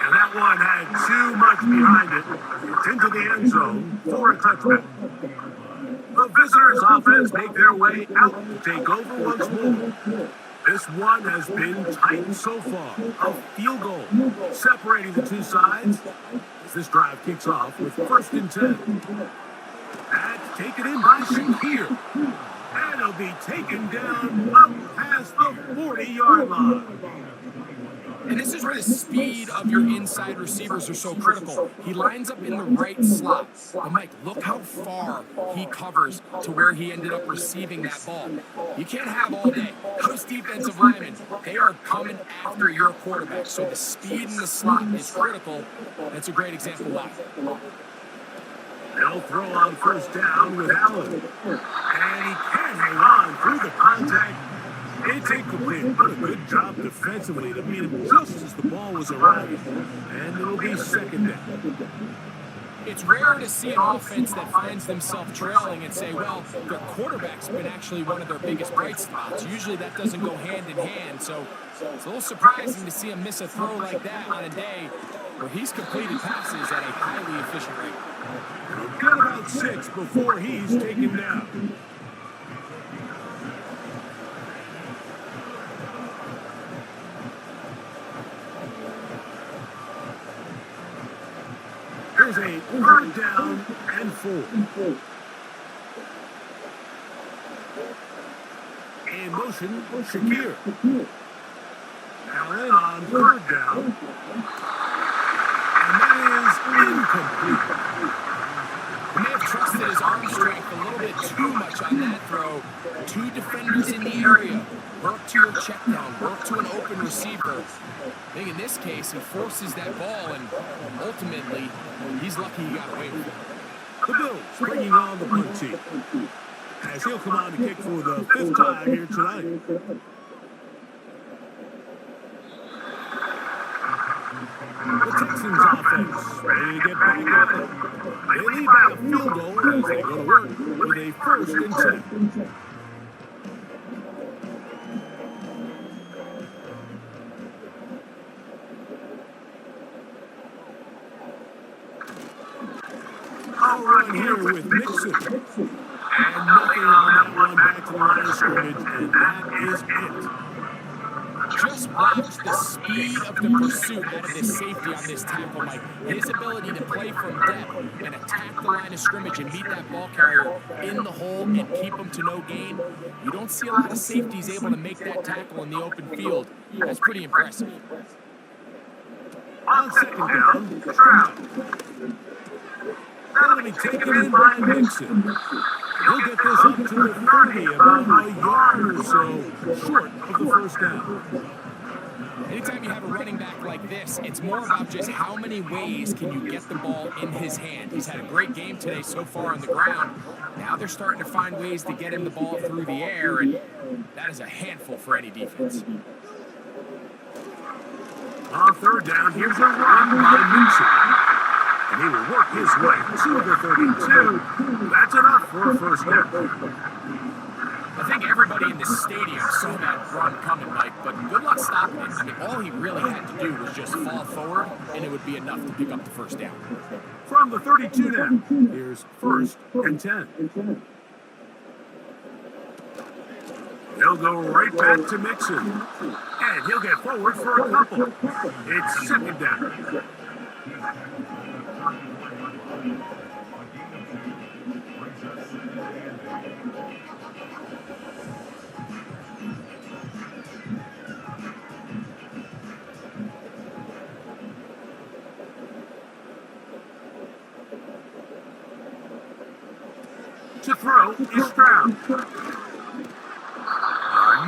And that one had too much behind it. It's into the end zone for a touchdown. The visitors' offense make their way out to take over once more. This one has been tight so far. A field goal separating the two sides as this drive kicks off with 1st and 10. That's taken in by Shakir. And it'll be taken down up past the 40-yard line. And this is where the speed of your inside receivers are so critical. He lines up in the right slot. But Mike, look how far he covers to where he ended up receiving that ball. You can't have all day. Those defensive linemen, they are coming after your quarterback. So the speed in the slot is critical. That's a great example why. They'll throw on 1st down with Allen. And he can't hang on through the contact. It's incomplete, but a good job defensively to meet him just as the ball was arriving. And it'll be 2nd down. It's rare to see an offense that finds themselves trailing and say, well, their quarterback's been actually one of their biggest bright spots. Usually that doesn't go hand in hand, so it's a little surprising to see him miss a throw like that on a day where he's completed passes at a highly efficient rate. Got about 6 before he's taken down. Here's a 3rd down and 4. In motion, Shakir. Allen on 3rd down. And that is incomplete. He may have trusted his arm strength a little bit too much on that throw. 2 defenders in the area. Work to your check down. Work to an open receiver. I think in this case, he forces that ball, and ultimately, he's lucky he got away with it. The Bills bringing on the punt team, as he'll come on to kick for the 5th time here tonight. The Texans offense ready to get back at it. They lead by a field goal as they go to work with a 1st and 10. All right, here with Mixon. And nothing on that one back to the line of scrimmage, and that is it. Just watch the speed of the pursuit out of this safety on this tackle, Mike. His ability to play from depth and attack the line of scrimmage and meet that ball carrier in the hole and keep him to no gain. You don't see a lot of safeties able to make that tackle in the open field. That's pretty impressive. On 2nd down, Stroud. That'll be taken in by Mixon. He'll get this up to the 30, about a yard or so short of the 1st down. Anytime you have a running back like this, it's more about just how many ways can you get the ball in his hand. He's had a great game today so far on the ground. Now they're starting to find ways to get him the ball through the air, and that is a handful for any defense. On 3rd down, here's a run by Mixon. And he will work his way to the 32. That's enough for a 1st down. I think everybody in the stadium saw that run coming, Mike, but good luck stopping it. I mean, all he really had to do was just fall forward, and it would be enough to pick up the 1st down. From the 32 now, here's 1st and 10. He'll go right back to Mixon. And he'll get forward for a couple. It's second down. To throw is Stroud.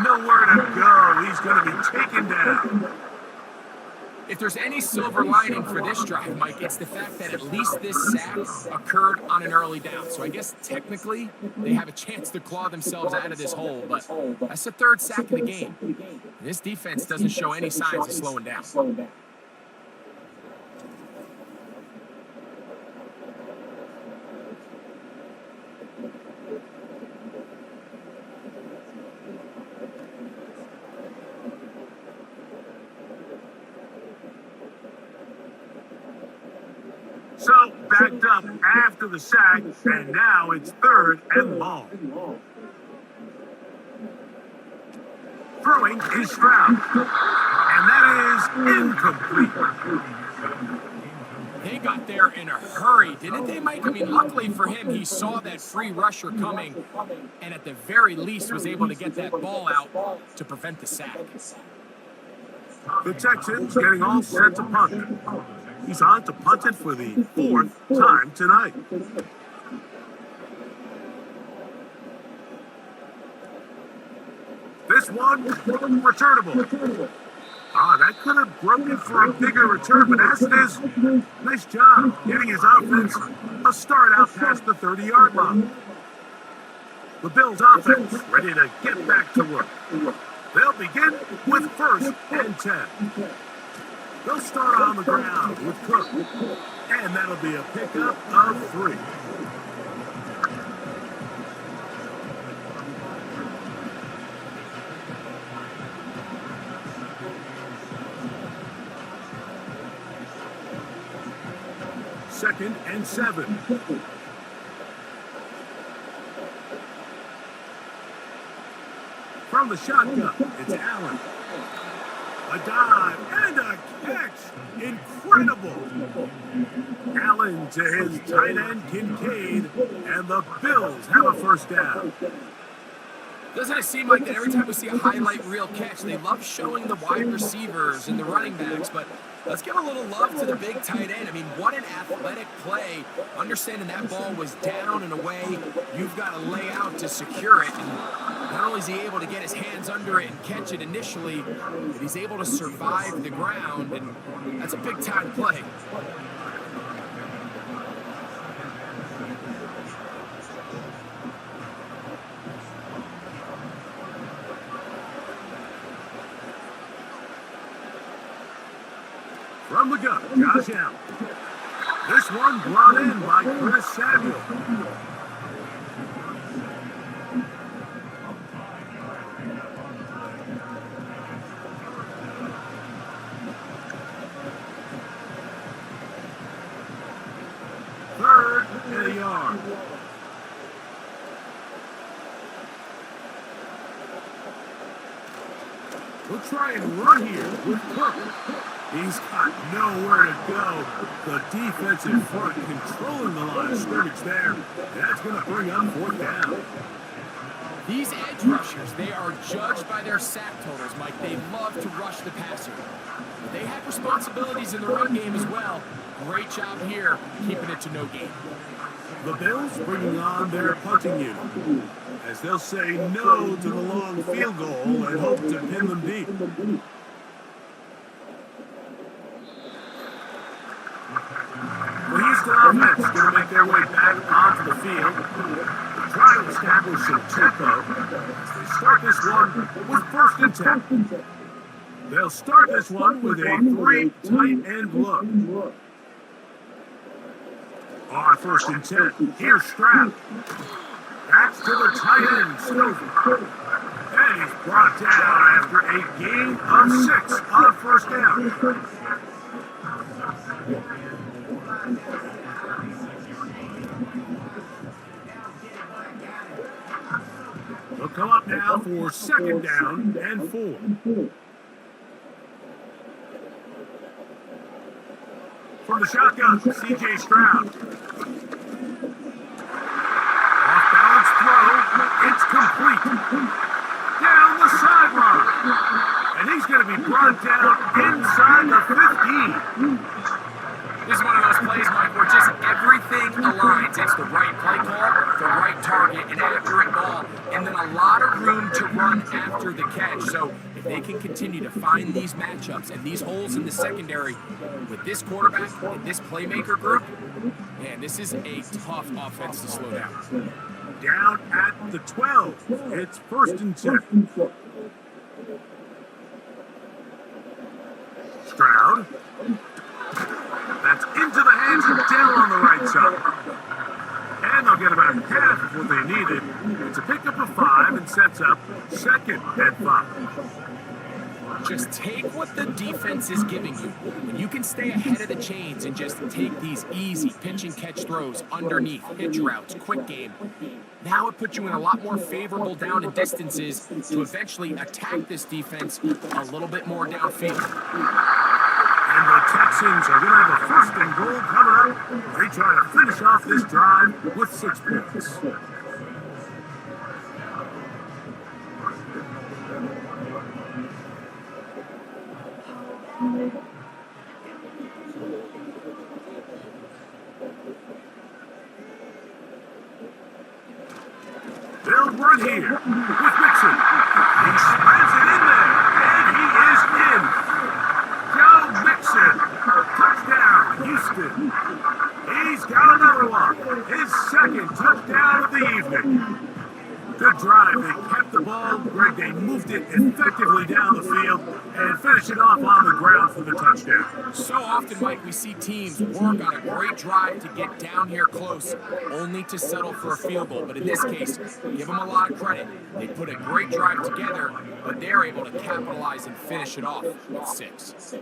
Nowhere to go. He's going to be taken down. If there's any silver lining for this drive, Mike, it's the fact that at least this sack occurred on an early down. So I guess technically they have a chance to claw themselves out of this hole, but that's the third sack of the game. And this defense doesn't show any signs of slowing down. So backed up after the sack, and now it's third and long. Throwing is Stroud, and that is incomplete. They got there in a hurry, didn't they, Mike? I mean, luckily for him, he saw that free rusher coming, and at the very least was able to get that ball out to prevent the sack. The Texans getting all set to punt. He's on to punt it for the fourth time tonight. This one, returnable. That could have broken for a bigger return, but as it is, nice job getting his offense a start out past the 30-yard line. The Bills' offense ready to get back to work. They'll begin with first and 10. They'll start on the ground with Cook, and that'll be a pickup of 3. Second and 7. From the shotgun, it's Allen. A dive and a catch. Incredible. Allen to his tight end, Kincaid, and the Bills have a first down. Doesn't it seem like that every time we see a highlight reel catch, they love showing the wide receivers and the running backs, but let's give a little love to the big tight end. I mean, what an athletic play. Understanding that ball was down and away, you've got to lay out to secure it. And not only is he able to get his hands under it and catch it initially, but he's able to survive the ground, and that's a big-time play. From the gun, Josh Allen. This one brought in by Chris Samuel. Third and a yard. We'll try and run here with Cook. He's got nowhere to go. The defensive front controlling the line of scrimmage there. That's going to bring up fourth down. These edge rushers, they are judged by their sack totals, Mike. They love to rush the passer. But they have responsibilities in the run game as well. Great job here, keeping it to no gain. The Bills bringing on their punting unit, as they'll say no to the long field goal and hope to pin them deep. The Houston offense is going to make their way back onto the field, try to establish some tempo as they start this one with first and 10. They'll start this one with a 3 tight end look. On first and 10, here's Stroud. That's to the tight end, Stover. And he's brought down after a gain of 6 on first down. They'll come up now now for second down and 4. From the shotgun, C.J. Stroud. Off-balance throw. It's complete. Down the sideline. And he's going to be brought down inside the 15. This is one of those plays, Mike, where just everything aligns. It's the right play call, the right target, an accurate ball, and then a lot of room to run after the catch. So if they can continue to find these matchups and these holes in the secondary with this quarterback and this playmaker group, man, this is a tough offense to slow down. Down at the 12. It's 1st and 10. Stroud. That's into the hands of Dell on the right side. And they'll get about half of what they needed. It's a pickup of 5 and sets up 2nd and 5. Just take what the defense is giving you. When you can stay ahead of the chains and just take these easy pitch and catch throws underneath, hitch routes, quick game, now it puts you in a lot more favorable down and distances to eventually attack this defense a little bit more downfield. And the Texans are going to have a 1st and goal coming up. They try to finish off this drive with 6 points. They'll run here with Mixon. He spreads it in there, and he is in. Joe Mixon, touchdown, Houston. He's got another one, his 2nd touchdown of the evening. Good drive, they kept the ball, Greg, they moved it effectively down the field and finished it off on the ground for the touchdown. So often, Mike, we see teams work on a great drive to get down here close, only to settle for a field goal. But in this case, give them a lot of credit. They put a great drive together, but they're able to capitalize and finish it off with 6.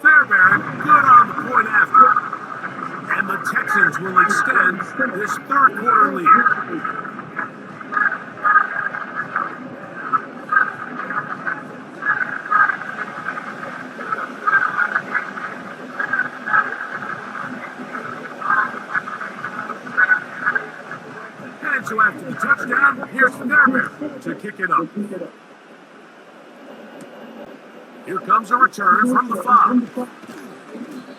Fairbairn, good on the point after. And the Texans will extend this 3rd quarter lead. And so after the touchdown, here's Fairbairn to kick it up. Here comes a return from the 5.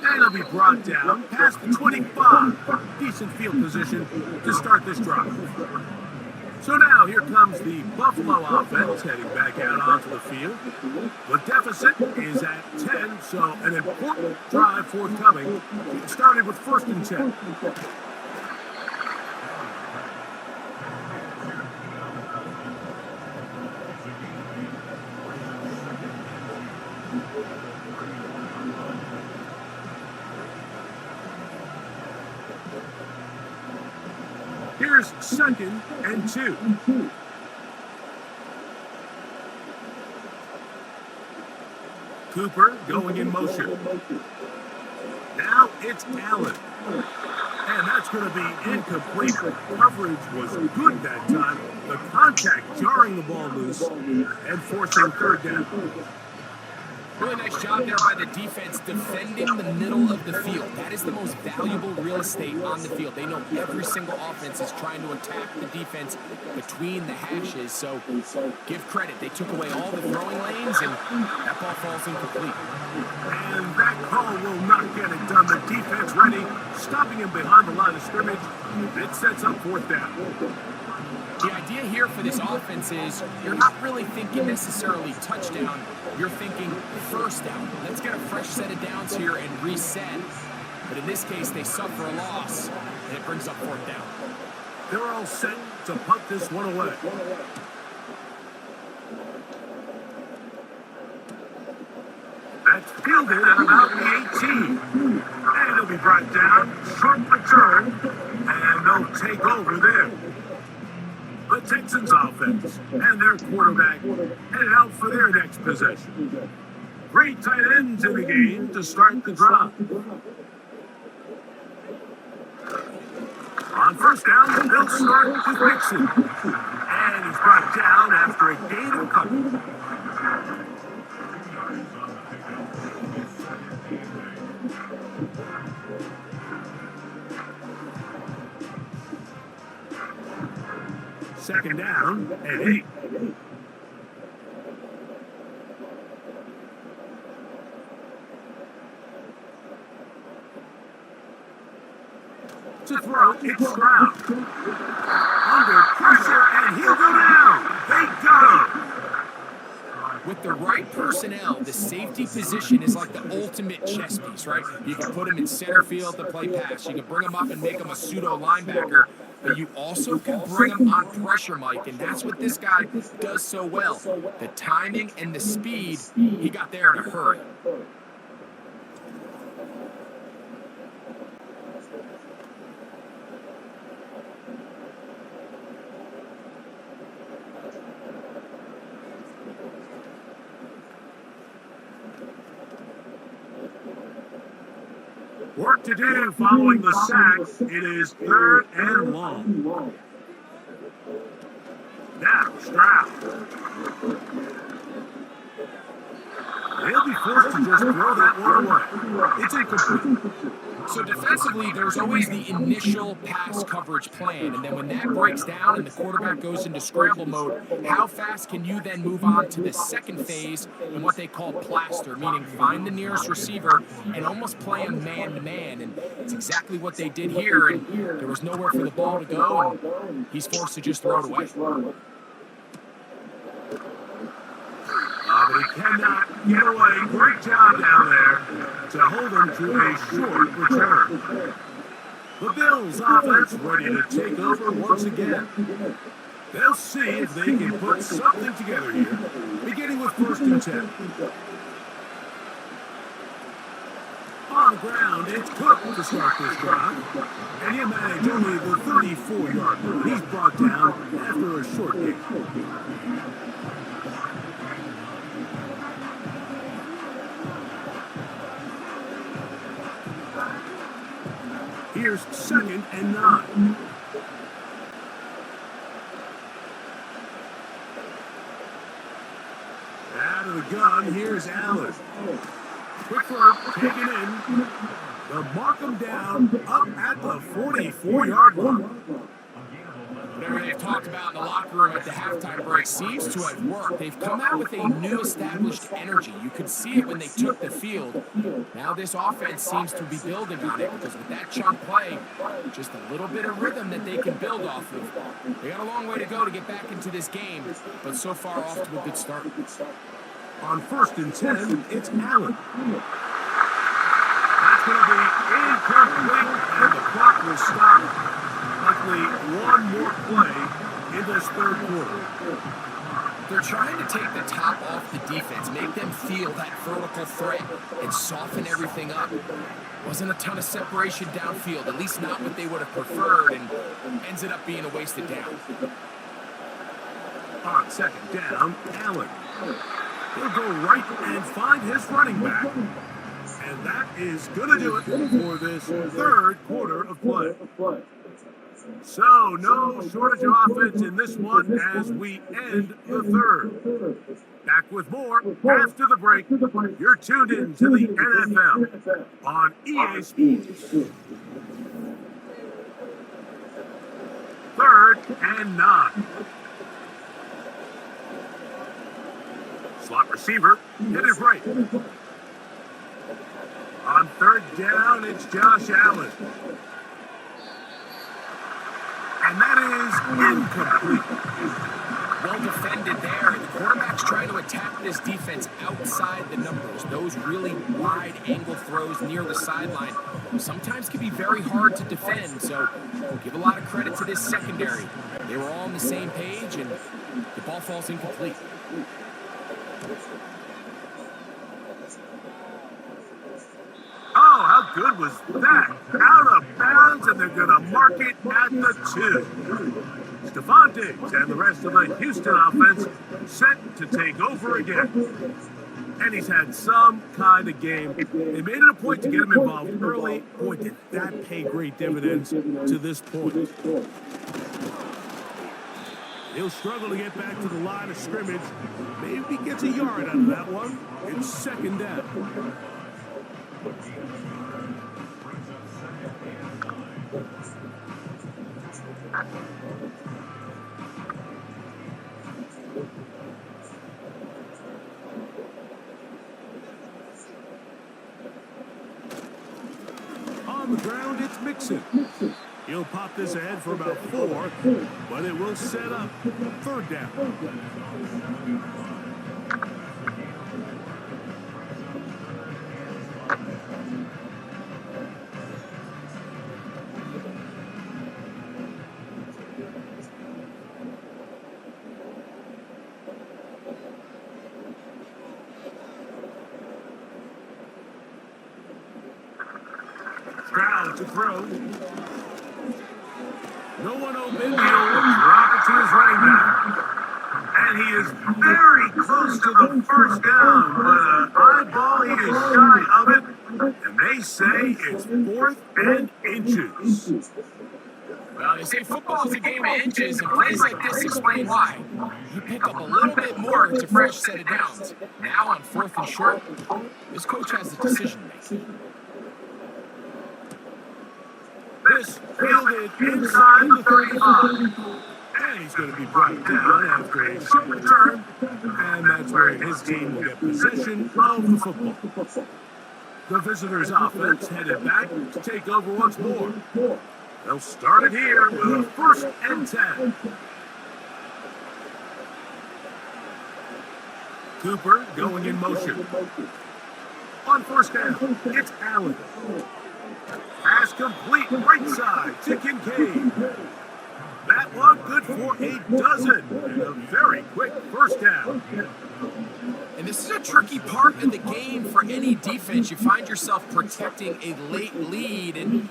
And he'll be brought down past the 25. Decent field position to start this drive. So now here comes the Buffalo offense heading back out onto the field. The deficit is at 10, so an important drive forthcoming. It started with 1st and 10. Here's 2nd and 2. Cooper going in motion. Now it's Allen. And that's going to be incomplete. Coverage was good that time. The contact jarring the ball loose and forcing 3rd down. Really nice job there by the defense defending the middle of the field. That is the most valuable real estate on the field. They know every single offense is trying to attack the defense between the hashes. So give credit. They took away all the throwing lanes, and that ball falls incomplete. And that call will not get it done. The defense ready, stopping him behind the line of scrimmage. It sets up 4th down. The idea here for this offense is you're not really thinking necessarily touchdown. You're thinking 1st down. Let's get a fresh set of downs here and reset. But in this case, they suffer a loss, and it brings up 4th down. They're all set to punt this one away. That's fielded at about the 18. And it'll be brought down, short return, and they'll take over there. The Texans offense and their quarterback headed out for their next possession. 3 tight ends in the game to start the drive. On On first down, they'll start with Nixon. And he's brought down after a gain of a couple. Second down and 8. To throw, it's Stroud. Under pressure, and he'll go down. They got him. With the right personnel, the safety position is like the ultimate chess piece, right? You can put him in center field to play pass. You can bring him up and make him a pseudo linebacker. But you also can bring him on pressure, Mike, and that's what this guy does so well. The timing and the speed, he got there in a hurry. Work to do following the sack. It is 3rd and long. Now, Stroud. They'll be forced to just throw that one away. It's incomplete. So defensively, there's always the initial pass coverage plan, and then when that breaks down and the quarterback goes into scramble mode, how fast can you then move on to the second phase in what they call plaster, meaning find the nearest receiver and almost play him man-to-man, and it's exactly what they did here, and there was nowhere for the ball to go, and he's forced to just throw it away. But he cannot get away. Great job down there to hold him to a short return. The Bills offense ready to take over once again. They'll see if they can put something together here, beginning with 1st and 10. On the ground, it's Cook to start this drive. And he managed only the 34-yard line. He's brought down after a short gain. Here's 2nd and 9. Out of the gun, here's Allen. Quick throw, taken in. They'll mark him down up at the 44-yard line. Whatever they've talked about in the locker room at the halftime break seems to have worked. They've come out with a new established energy. You could see it when they took the field. Now this offense seems to be building on it because with that chunk play, just a little bit of rhythm that they can build off of. They got a long way to go to get back into this game, but so far off to a good start. On 1st and 10, it's Allen. That's going to be incomplete, and the clock will stop. Likely one more play in this 3rd quarter. They're trying to take the top off the defense, make them feel that vertical threat, and soften everything up. Wasn't a ton of separation downfield, at least not what they would have preferred, and ends up being a wasted down. On 2nd down, Allen. He'll go right and find his running back. And that is going to do it for this 3rd quarter of play. So, no shortage of offense in this one as we end the 3rd. Back with more after the break. You're tuned in to the NFL on EA Sports. 3rd and 9. Slot receiver, hit his right. On 3rd down, it's Josh Allen. And that is incomplete. Well defended there. The quarterback's trying to attack this defense outside the numbers. Those really wide angle throws near the sideline sometimes can be very hard to defend. So give a lot of credit to this secondary. They were all on the same page, and the ball falls incomplete. Oh, how good was that? Out of bounds, and they're going to mark it at the 2. Stephon Diggs and the rest of the Houston offense set to take over again. And he's had some kind of game. They made it a point to get him involved early. Boy, did that pay great dividends to this point. He'll struggle to get back to the line of scrimmage. Maybe gets a yard out of that one. It's second down. On the ground, it's Mixon. He'll pop this ahead for about 4, but it will set up third down. Stroud to throw. No one open. He'll drop it to his running back. And he is very close to the first down, but an eyeball, he is shy of it. And they say it's 4th and inches. Well, they say football is a game of inches, and plays like this explain why. You pick up a little bit more, it's a fresh set of downs. Now on 4th and short, this coach has a decision to make. This fielded inside the 35. And he's going to be brought down after a short return. And that's where his team will get possession of the football. The visitors' offense headed back to take over once more. They'll start it here with a 1st and 10. Cooper going in motion. On 1st down, it's Allen. Pass complete right side to Kincaid. That one good for a dozen. And a very quick 1st down. And this is a tricky part of the game for any defense. You find yourself protecting a late lead, and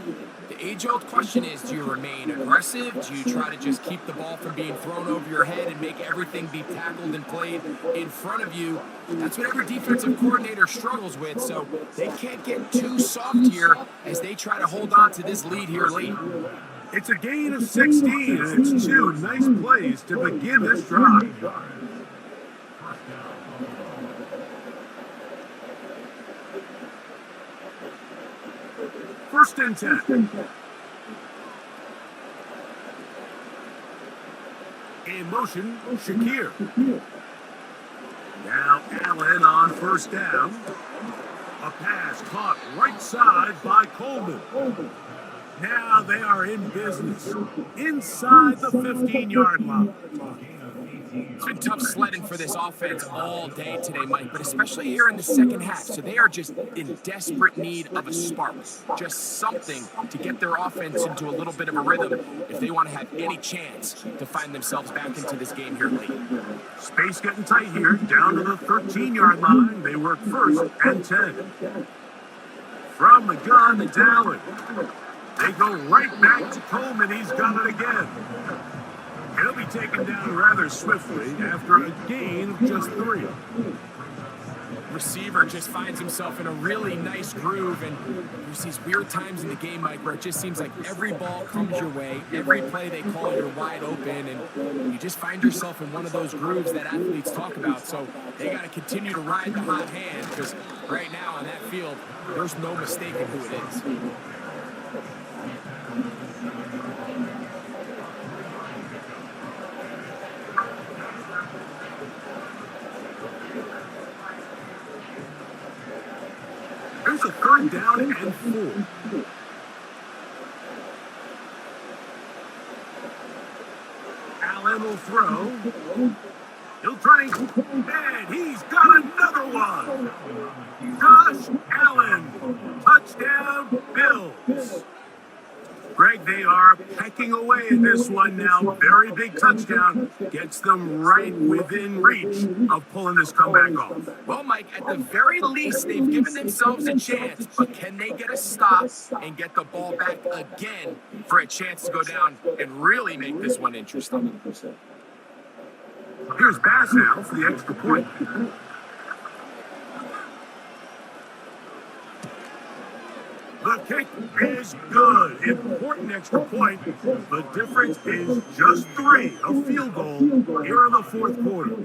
the age-old question is, do you remain aggressive? Do you try to just keep the ball from being thrown over your head and make everything be tackled and played in front of you? That's what every defensive coordinator struggles with, so they can't get too soft here as they try to hold on to this lead here late. It's a gain of 16, and it's 2 nice plays to begin this drive. First and 10. In motion, Shakir. Now Allen on 1st down. A pass caught right side by Coleman. Now they are in business inside the 15-yard line. It's been tough sledding for this offense all day today, Mike, but especially here in the second half. So they are just in desperate need of a spark, just something to get their offense into a little bit of a rhythm if they want to have any chance to find themselves back into this game here late. Space getting tight here, down to the 13-yard line. They work 1st and 10. From the gun to Allen. They go right back to Coleman. He's got it again. He'll be taken down rather swiftly after a gain of just 3. Receiver just finds himself in a really nice groove, and there's these weird times in the game, Mike, where it just seems like every ball comes your way, every play they call, you're wide open, and you just find yourself in one of those grooves that athletes talk about. So they got to continue to ride the hot hand, because right now on that field, there's no mistaking who it is. There's a 3rd down and 4. Allen will throw. He'll try, and he's got another one. Josh Allen, touchdown Bills. Greg, they are pecking away at this one now. Very big touchdown. Gets them right within reach of pulling this comeback off. Well, Mike, at the very least, they've given themselves a chance. But can they get a stop and get the ball back again for a chance to go down and really make this one interesting? Here's Bass now for the extra point. Kick is good. Important extra point. The difference is just 3. A field goal here in the fourth quarter.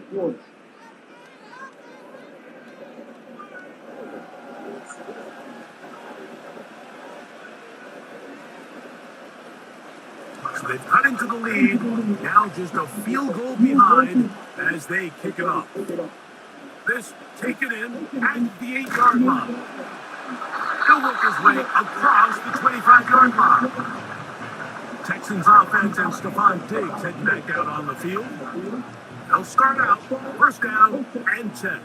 So they've cut into the lead. Now just a field goal behind as they kick it off. This taken in at the 8-yard line. He'll work his way across the 25-yard line. Texans offense and Stephon Diggs heading back out on the field. They'll start out first down and 10.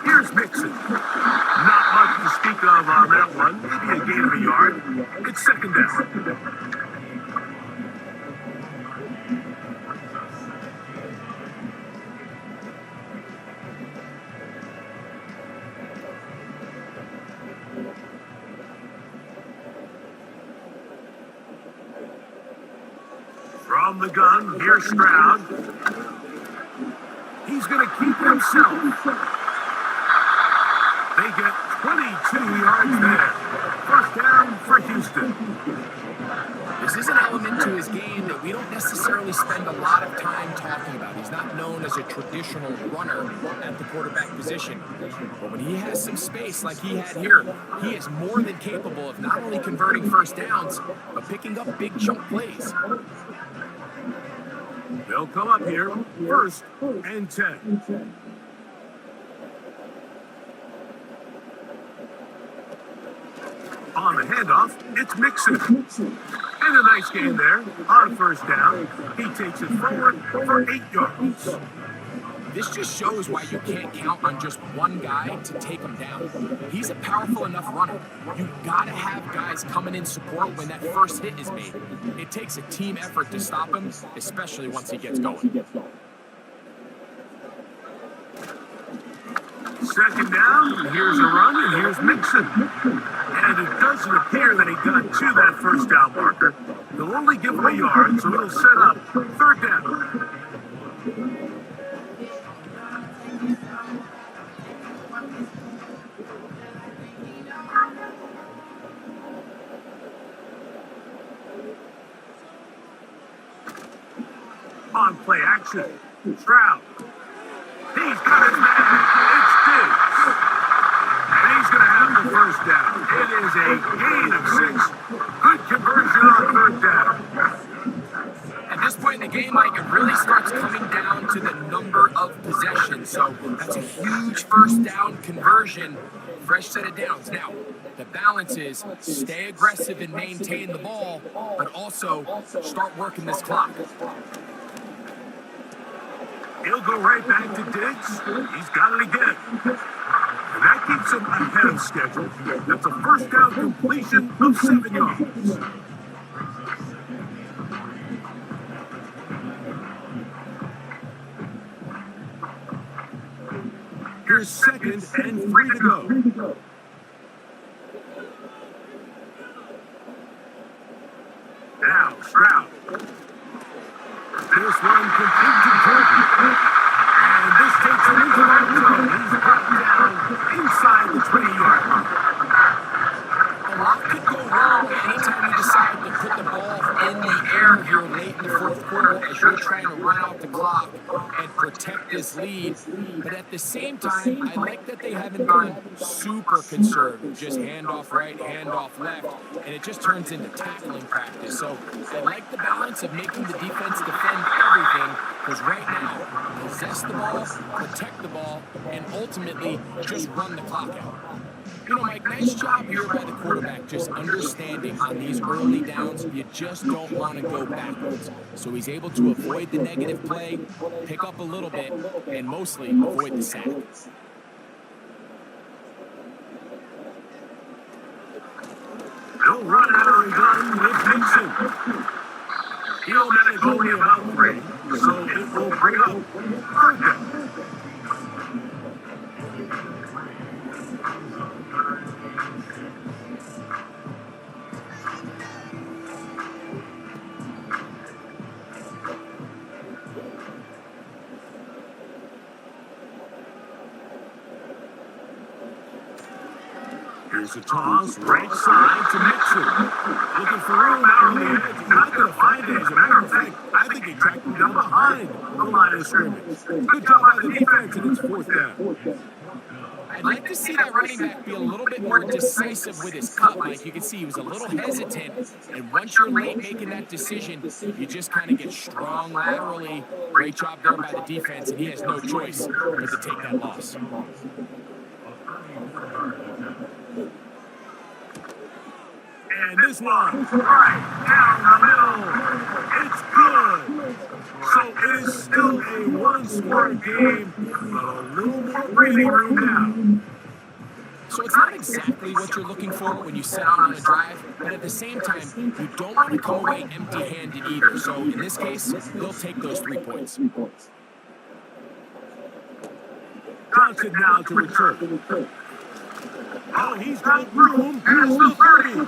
Here's Mixon. Not much to speak of on that one. Maybe a gain of a yard. It's second down. From the gun, here's Stroud. He's going to keep it himself. They get 22 yards there. First down for Houston. This is an element to his game that we don't necessarily spend a lot of time talking about. He's not known as a traditional runner at the quarterback position. But when he has some space like he had here, he is more than capable of not only converting first downs, but picking up big chunk plays. They'll come up here first and 10. On the handoff, it's Mixon. And a nice gain there on first down. He takes it forward for 8 yards. This just shows why you can't count on just one guy to take him down. He's a powerful enough runner. You gotta have guys coming in support when that first hit is made. It takes a team effort to stop him, especially once he gets going. Second down, here's a run, and here's Mixon. And it doesn't appear that he got to that first down marker. They'll only give him a yard, so it'll set up third down. On play action, Stroud. He's got his man. It's Diggs. And he's going to have the first down. It is a gain of 6. Good conversion on third down. At this point in the game, Mike, it really starts coming down to the number of possessions. So that's a huge first down conversion. Fresh set of downs. Now, the balance is stay aggressive and maintain the ball, but also start working this clock. He'll go right back to Diggs. He's got it again. And that keeps him ahead of schedule. That's a first down completion of 7 yards. Here's second and 3 to go. Now, Stroud. This one complete to Jordan. And this takes him into that zone. He's brought down inside the 20-yard line. A lot could go wrong anytime you decide to put the ball in the air here late in the fourth quarter as you're trying to run out the clock and protect this lead. But at the same time, I like that they haven't gone super conservative, just handoff right, handoff left, and it just turns into tackling practice. So I like the balance of making the defense defend everything, because right now, possess the ball, protect the ball, and ultimately just run the clock out. You know, Mike, nice job here by the quarterback, just understanding on these early downs, you just don't want to go backwards. So he's able to avoid the negative play, pick up a little bit, and mostly avoid the sack. They'll run out and gun with Mixon. He'll manage only about 3, so it will bring up third down. Here's a toss, right side to Mixon. Looking for room out on the edge. He's not going to find it. As a matter of fact, I think he tracked him down behind the line of scrimmage. Good job by the defense, and it's fourth down. I'd like to see that running back be a little bit more decisive with his cut, Mike. You can see he was a little hesitant, and once you're late making that decision, you just kind of get strong laterally. Great job there by the defense, and he has no choice but to take that loss. And this one, right down the middle. It's good. So it is still a one-score game, but a little more breathing room now. So it's not exactly what you're looking for when you set out on a drive, but at the same time, you don't want to come away empty-handed either. So in this case, they'll take those 3 points. Johnson now to return. Oh, he's got room past the 30.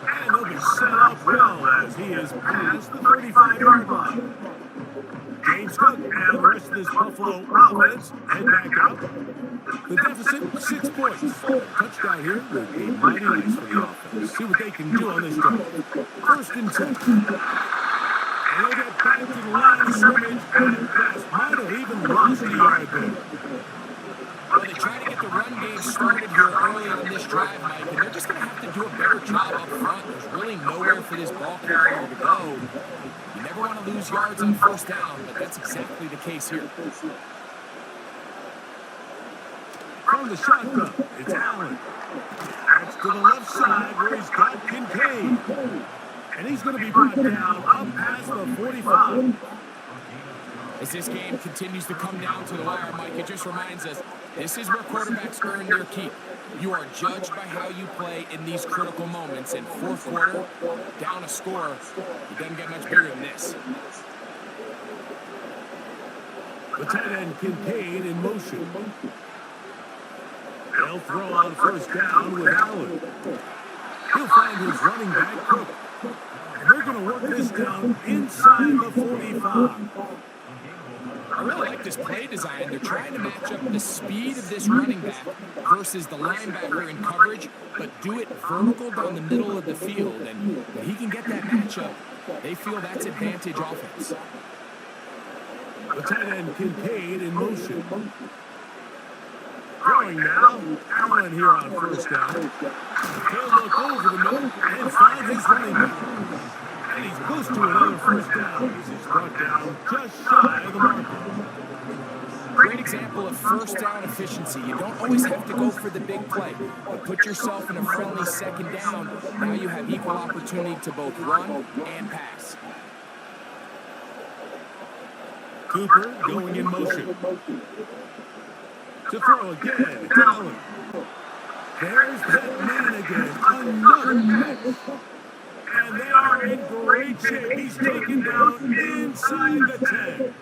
And he'll be set up well as he is past the 35-yard line. James Cook and the rest of this Buffalo offense head back out. The deficit, 6 points. Touchdown here would be mighty nice for the offense. See what they can do on this drive. First and 10. And they'll get back to the line of scrimmage and best might have even lost a yard there. Well, they try to get the run game started here early on this drive, Mike, and they're just going to have to do a better job up front. There's really nowhere for this ball carrier to go. You never want to lose yards on first down, but that's exactly the case here. From the shotgun, it's Allen. That's to the left side where he's got Kincaid. And he's going to be brought down up past the 45. As this game continues to come down to the wire, Mike, it just reminds us, this is where quarterbacks earn their keep. You are judged by how you play in these critical moments. And fourth quarter, down a score, it doesn't get much bigger than this. The tight end Kincaid in motion. They'll throw on first down with Allen. He'll find his running back, Cook. And they're going to work this down inside the 45. I really like this play design. They're trying to match up the speed of this running back versus the linebacker in coverage, but do it vertical down the middle of the field. And if he can get that matchup, they feel that's advantage offense. The tight end Kincaid in motion. Throwing now, Allen here on first down. He'll look over the middle and find his running back. And he's close to another first down as he's brought down just shy of the marker. Great example of first down efficiency. You don't always have to go for the big play, but put yourself in a friendly second down. Now you have equal opportunity to both run and pass. Cooper going in motion. To throw again, it's Allen. There's that man again, another catch. And they are in great shape. He's taken down inside the 10.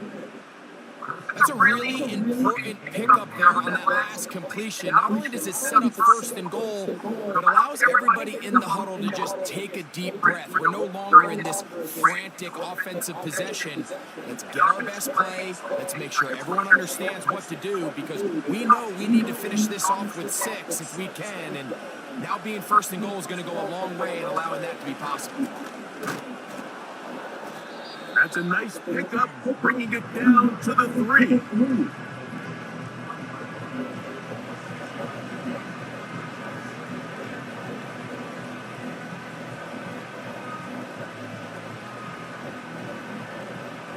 That's a really important pickup there on that last completion. Not only does it set up first and goal, but allows everybody in the huddle to just take a deep breath. We're no longer in this frantic offensive possession. Let's get our best play. Let's make sure everyone understands what to do, because we know we need to finish this off with 6 if we can. And now being first and goal is going to go a long way in allowing that to be possible. That's a nice pickup, bringing it down to the 3.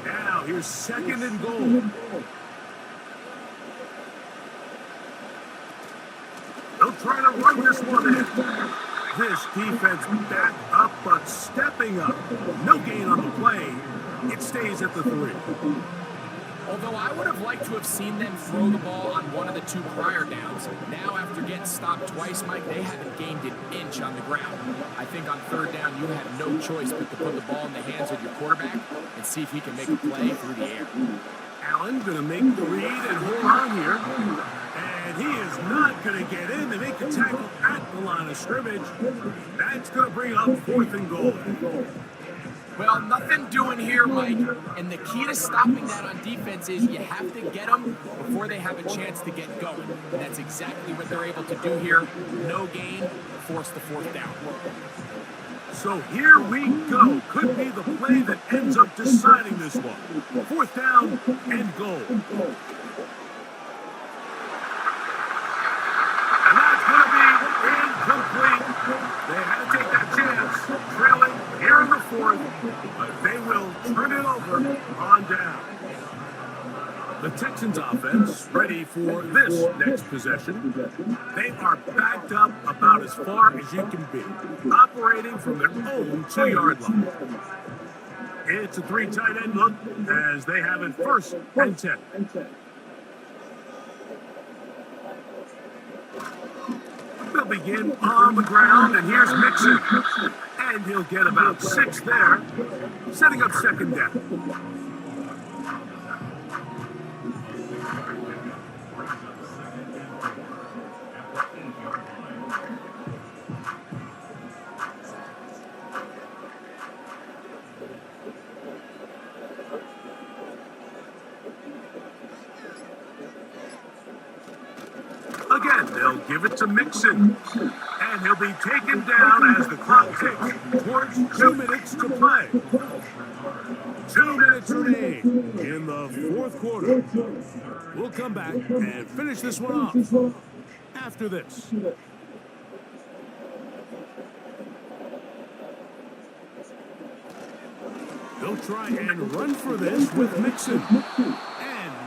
Now here's second and goal. They'll try to run this one in. This defense back up, but stepping up. No gain on the play. It stays at the 3. Although I would have liked to have seen them throw the ball on one of the 2 prior downs. Now, after getting stopped twice, Mike, they haven't gained an inch on the ground. I think on third down, you have no choice but to put the ball in the hands of your quarterback and see if he can make a play through the air. Allen going to make the read and hold on here. And he is not going to get in. They make the tackle at the line of scrimmage. That's going to bring up 4th and goal. Well, nothing doing here, Mike. And the key to stopping that on defense is you have to get them before they have a chance to get going. And that's exactly what they're able to do here. No gain, force the fourth down. So here we go. Could be the play that ends up deciding this one. Fourth down and goal. And that's going to be incomplete. They had to take that chance, trailing here in the fourth, but they will turn it over on down. The Texans offense ready for this next possession. They are backed up about as far as you can be, operating from their own 2-yard line. It's a 3 tight end look as they have it first and 10. They'll begin on the ground, and here's Mixon. And he'll get about 6 there, setting up second down. Again, they'll give it to Mixon, and he'll be taken down as the clock ticks towards 2 minutes to play. 2 minutes remain in the fourth quarter. We'll come back and finish this one off after this. They'll try and run for this with Mixon.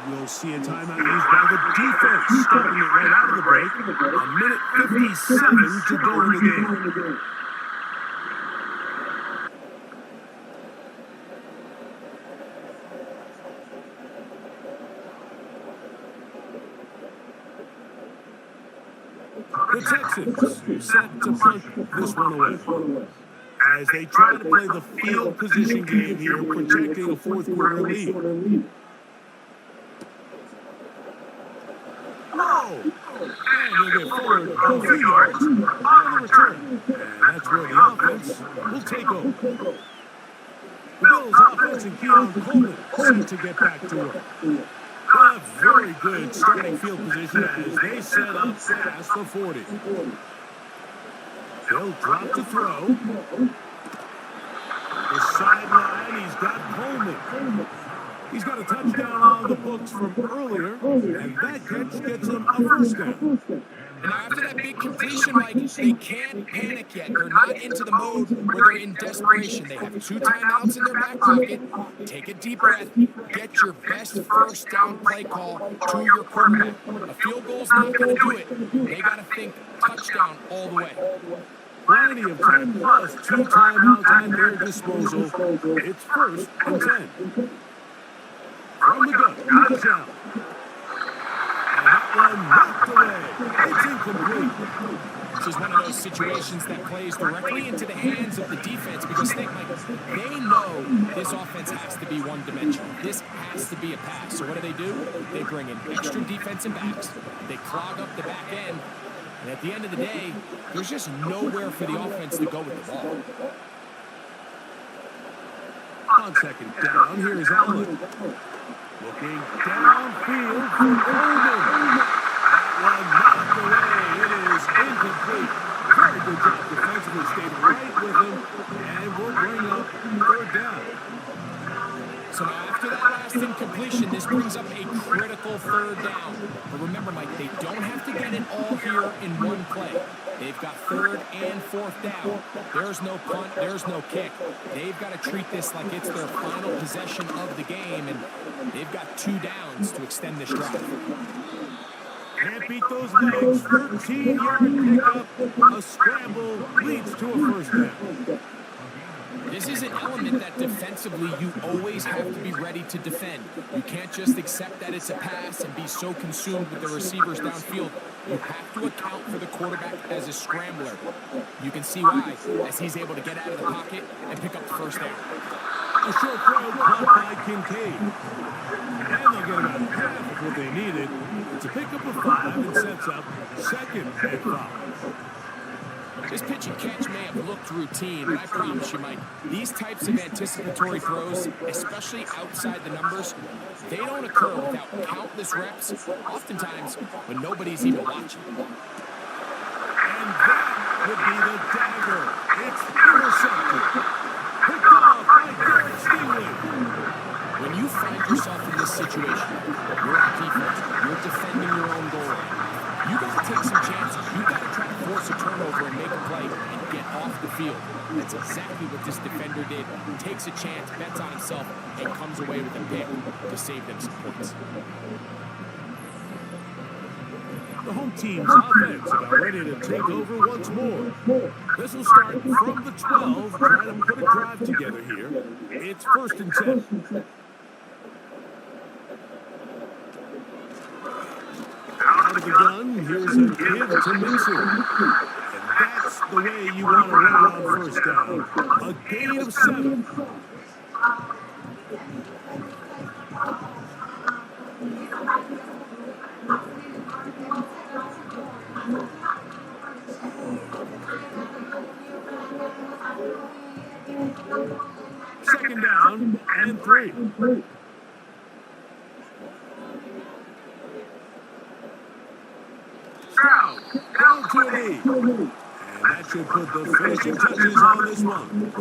We'll see a timeout used by the defense, stopping it right out of the break. A minute 57 to go in the game. The Texans set to punt this one away, as they try to play the field position game here, protecting a fourth quarter lead. And he'll get forward a few yards on the return. And that's where the offense will take over. The Bills offense and Keon Coleman set to get back to work. A very good starting field position as they set up past the 40. They'll drop to throw. The sideline, he's got Coleman. He's got a touchdown on the books from earlier, and that catch gets him a first down. And after that big completion, Mike, they can't panic yet. They're not into the mode where they're in desperation. They have 2 timeouts in their back pocket. Take a deep breath. Get your best first down play call to your quarterback. A field goal's not going to do it. They got to think touchdown all the way. Plenty of time, plus 2 timeouts at their disposal. It's first and 10. From the gun, touchdown. And that one knocked away. It's incomplete. This is one of those situations that plays directly into the hands of the defense because think, Mike, they know this offense has to be one-dimensional. This has to be a pass. So what do? They bring in extra defensive backs. They clog up the back end. And at the end of the day, there's just nowhere for the offense to go with the ball. On second down, here is Allen. Looking downfield for Coleman. That one knocked away. It is incomplete. Very good job defensively. Stayed right with him. And will bring up third down. So now after that last incompletion, this brings up a critical third down. But remember, Mike, they don't have to get it all here in one play. They've got third and fourth down. There's no punt, there's no kick. They've got to treat this like it's their final possession of the game, and they've got 2 downs to extend this drive. Can't beat those legs. 13-yard pickup. A scramble leads to a first down. This is an element that defensively you always have to be ready to defend. You can't just accept that it's a pass and be so consumed with the receivers downfield. You have to account for the quarterback as a scrambler. You can see why, as he's able to get out of the pocket and pick up the first down. A short throw caught by Kincaid. And they'll get about half of what they needed. It's a pickup of 5 and sets up second and 5. This pitch and catch may have looked routine, but I promise you, Mike, these types of anticipatory throws, especially outside the numbers, they don't occur without countless reps, oftentimes when nobody's even watching. And that would be the dagger. It's intercepted. Picked off by Garrett Stingley. When you find yourself in this situation, you're on defense, you're defending your own goal line. You got to take some chances. You got to try to force a turnover and make a play and get off the field. That's exactly what this defender did. Takes a chance, bets on himself, and comes away with a pick to save them some points. The home team's offense about ready to take over once more. This will start from the 12, trying to put a drive together here. It's 1st and 10. Out of the gun, here's a give to Mixon. And that's the way you want to run on 1st down. A gain of 7. Second down and 3. Stroud down to a lead. And that should put the finishing touches on this one.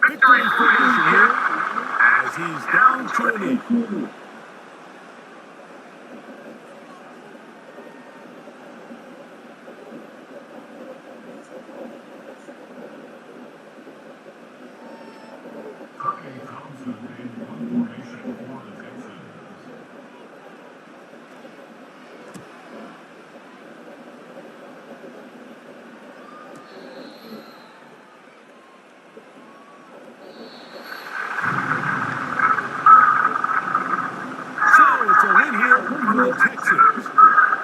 Victory formation here as he's down to a knee. Thompson in one formation for the Texans. So it's a win here for the Texans.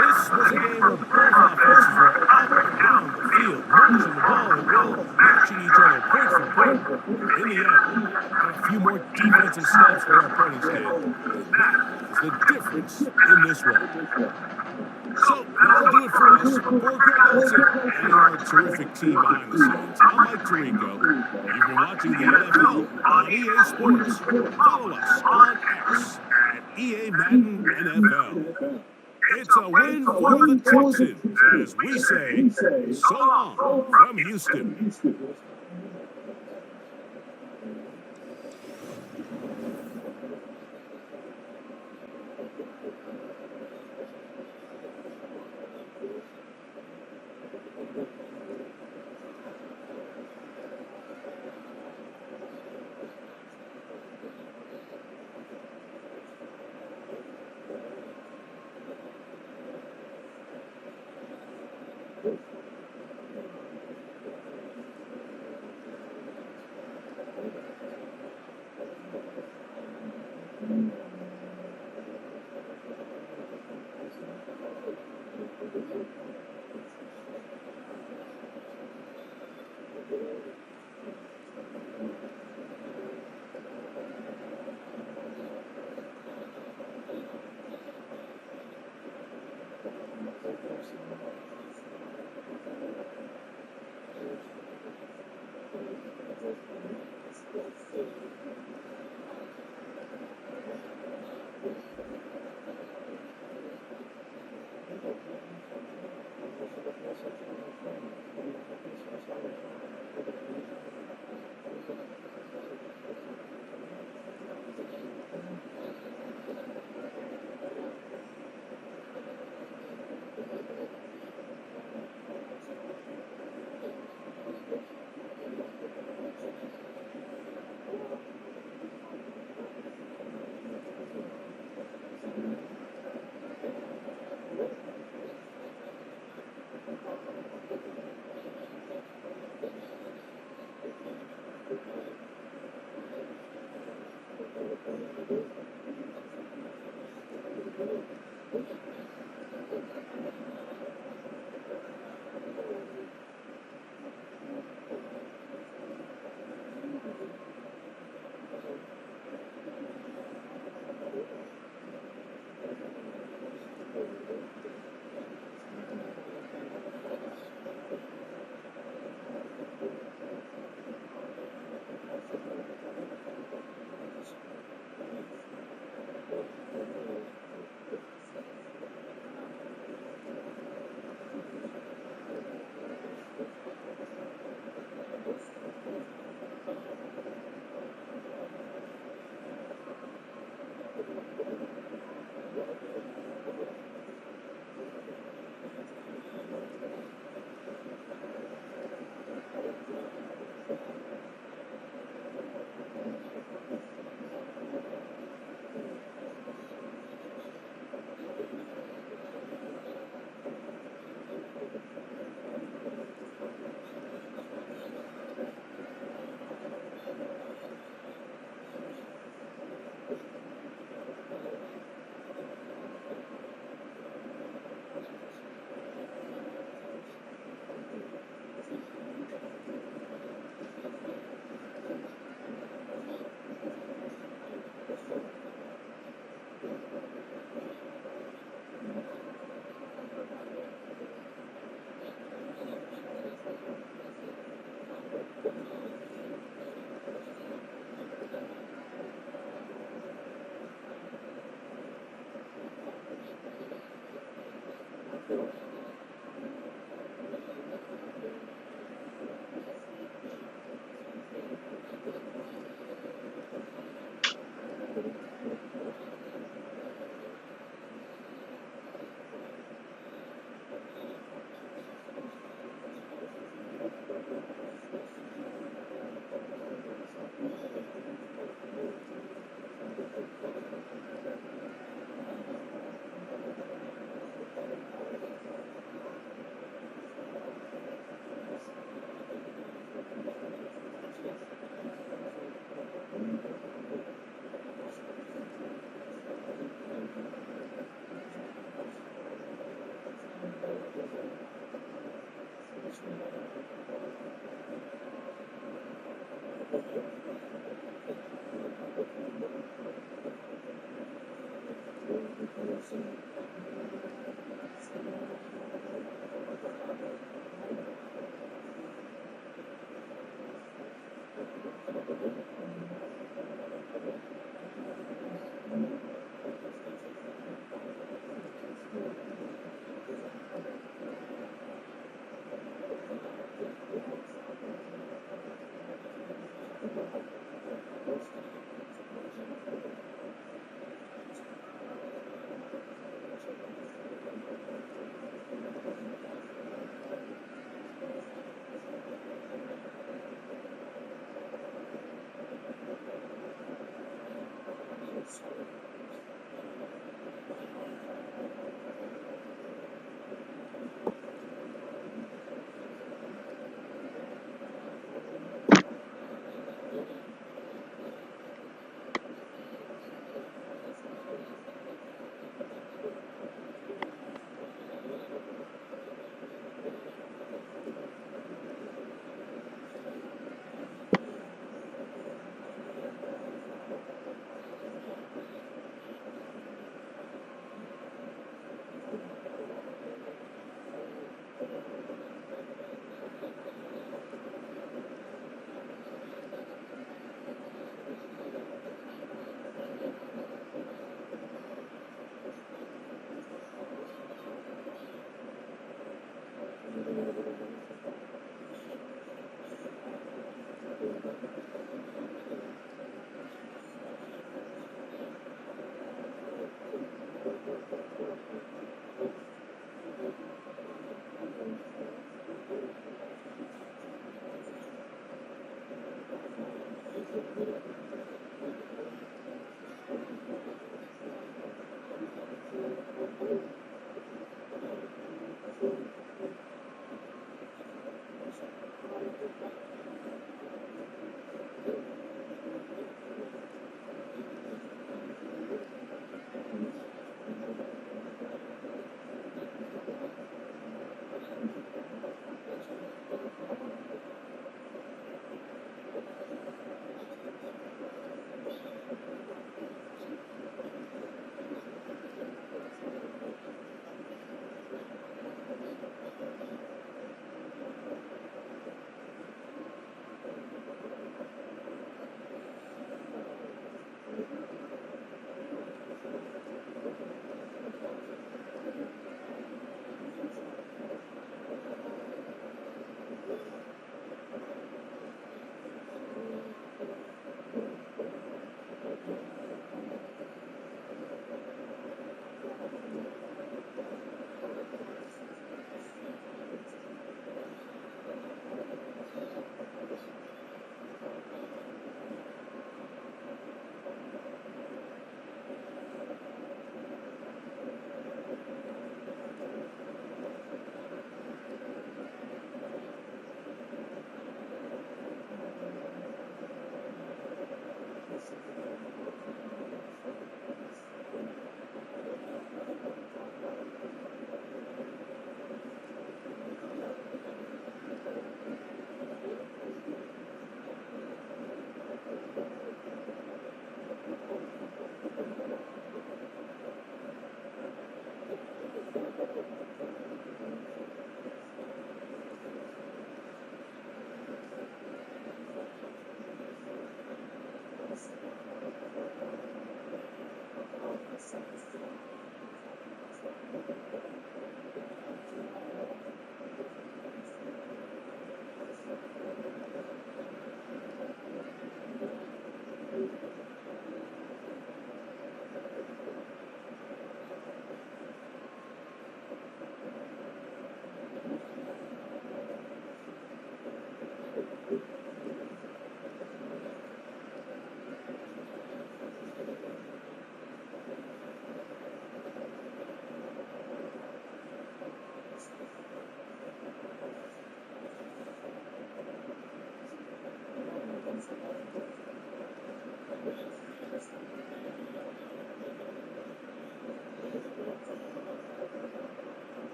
This was a game where both offenses were up and down the field, marching the ball at will, matching each other point for point. In the end, got a few more defensive stops for our opponents did. And that is the difference in this one. So that'll do it for us. For Greg Olson and our terrific team behind the scenes, I'm Mike Tirico. You've been watching the NFL on EA Sports. Follow us on X at EA Madden NFL. It's a win for the Texans as we say so long from Houston.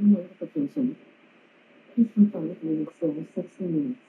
Notification. PC 5 minutes over 60 minutes.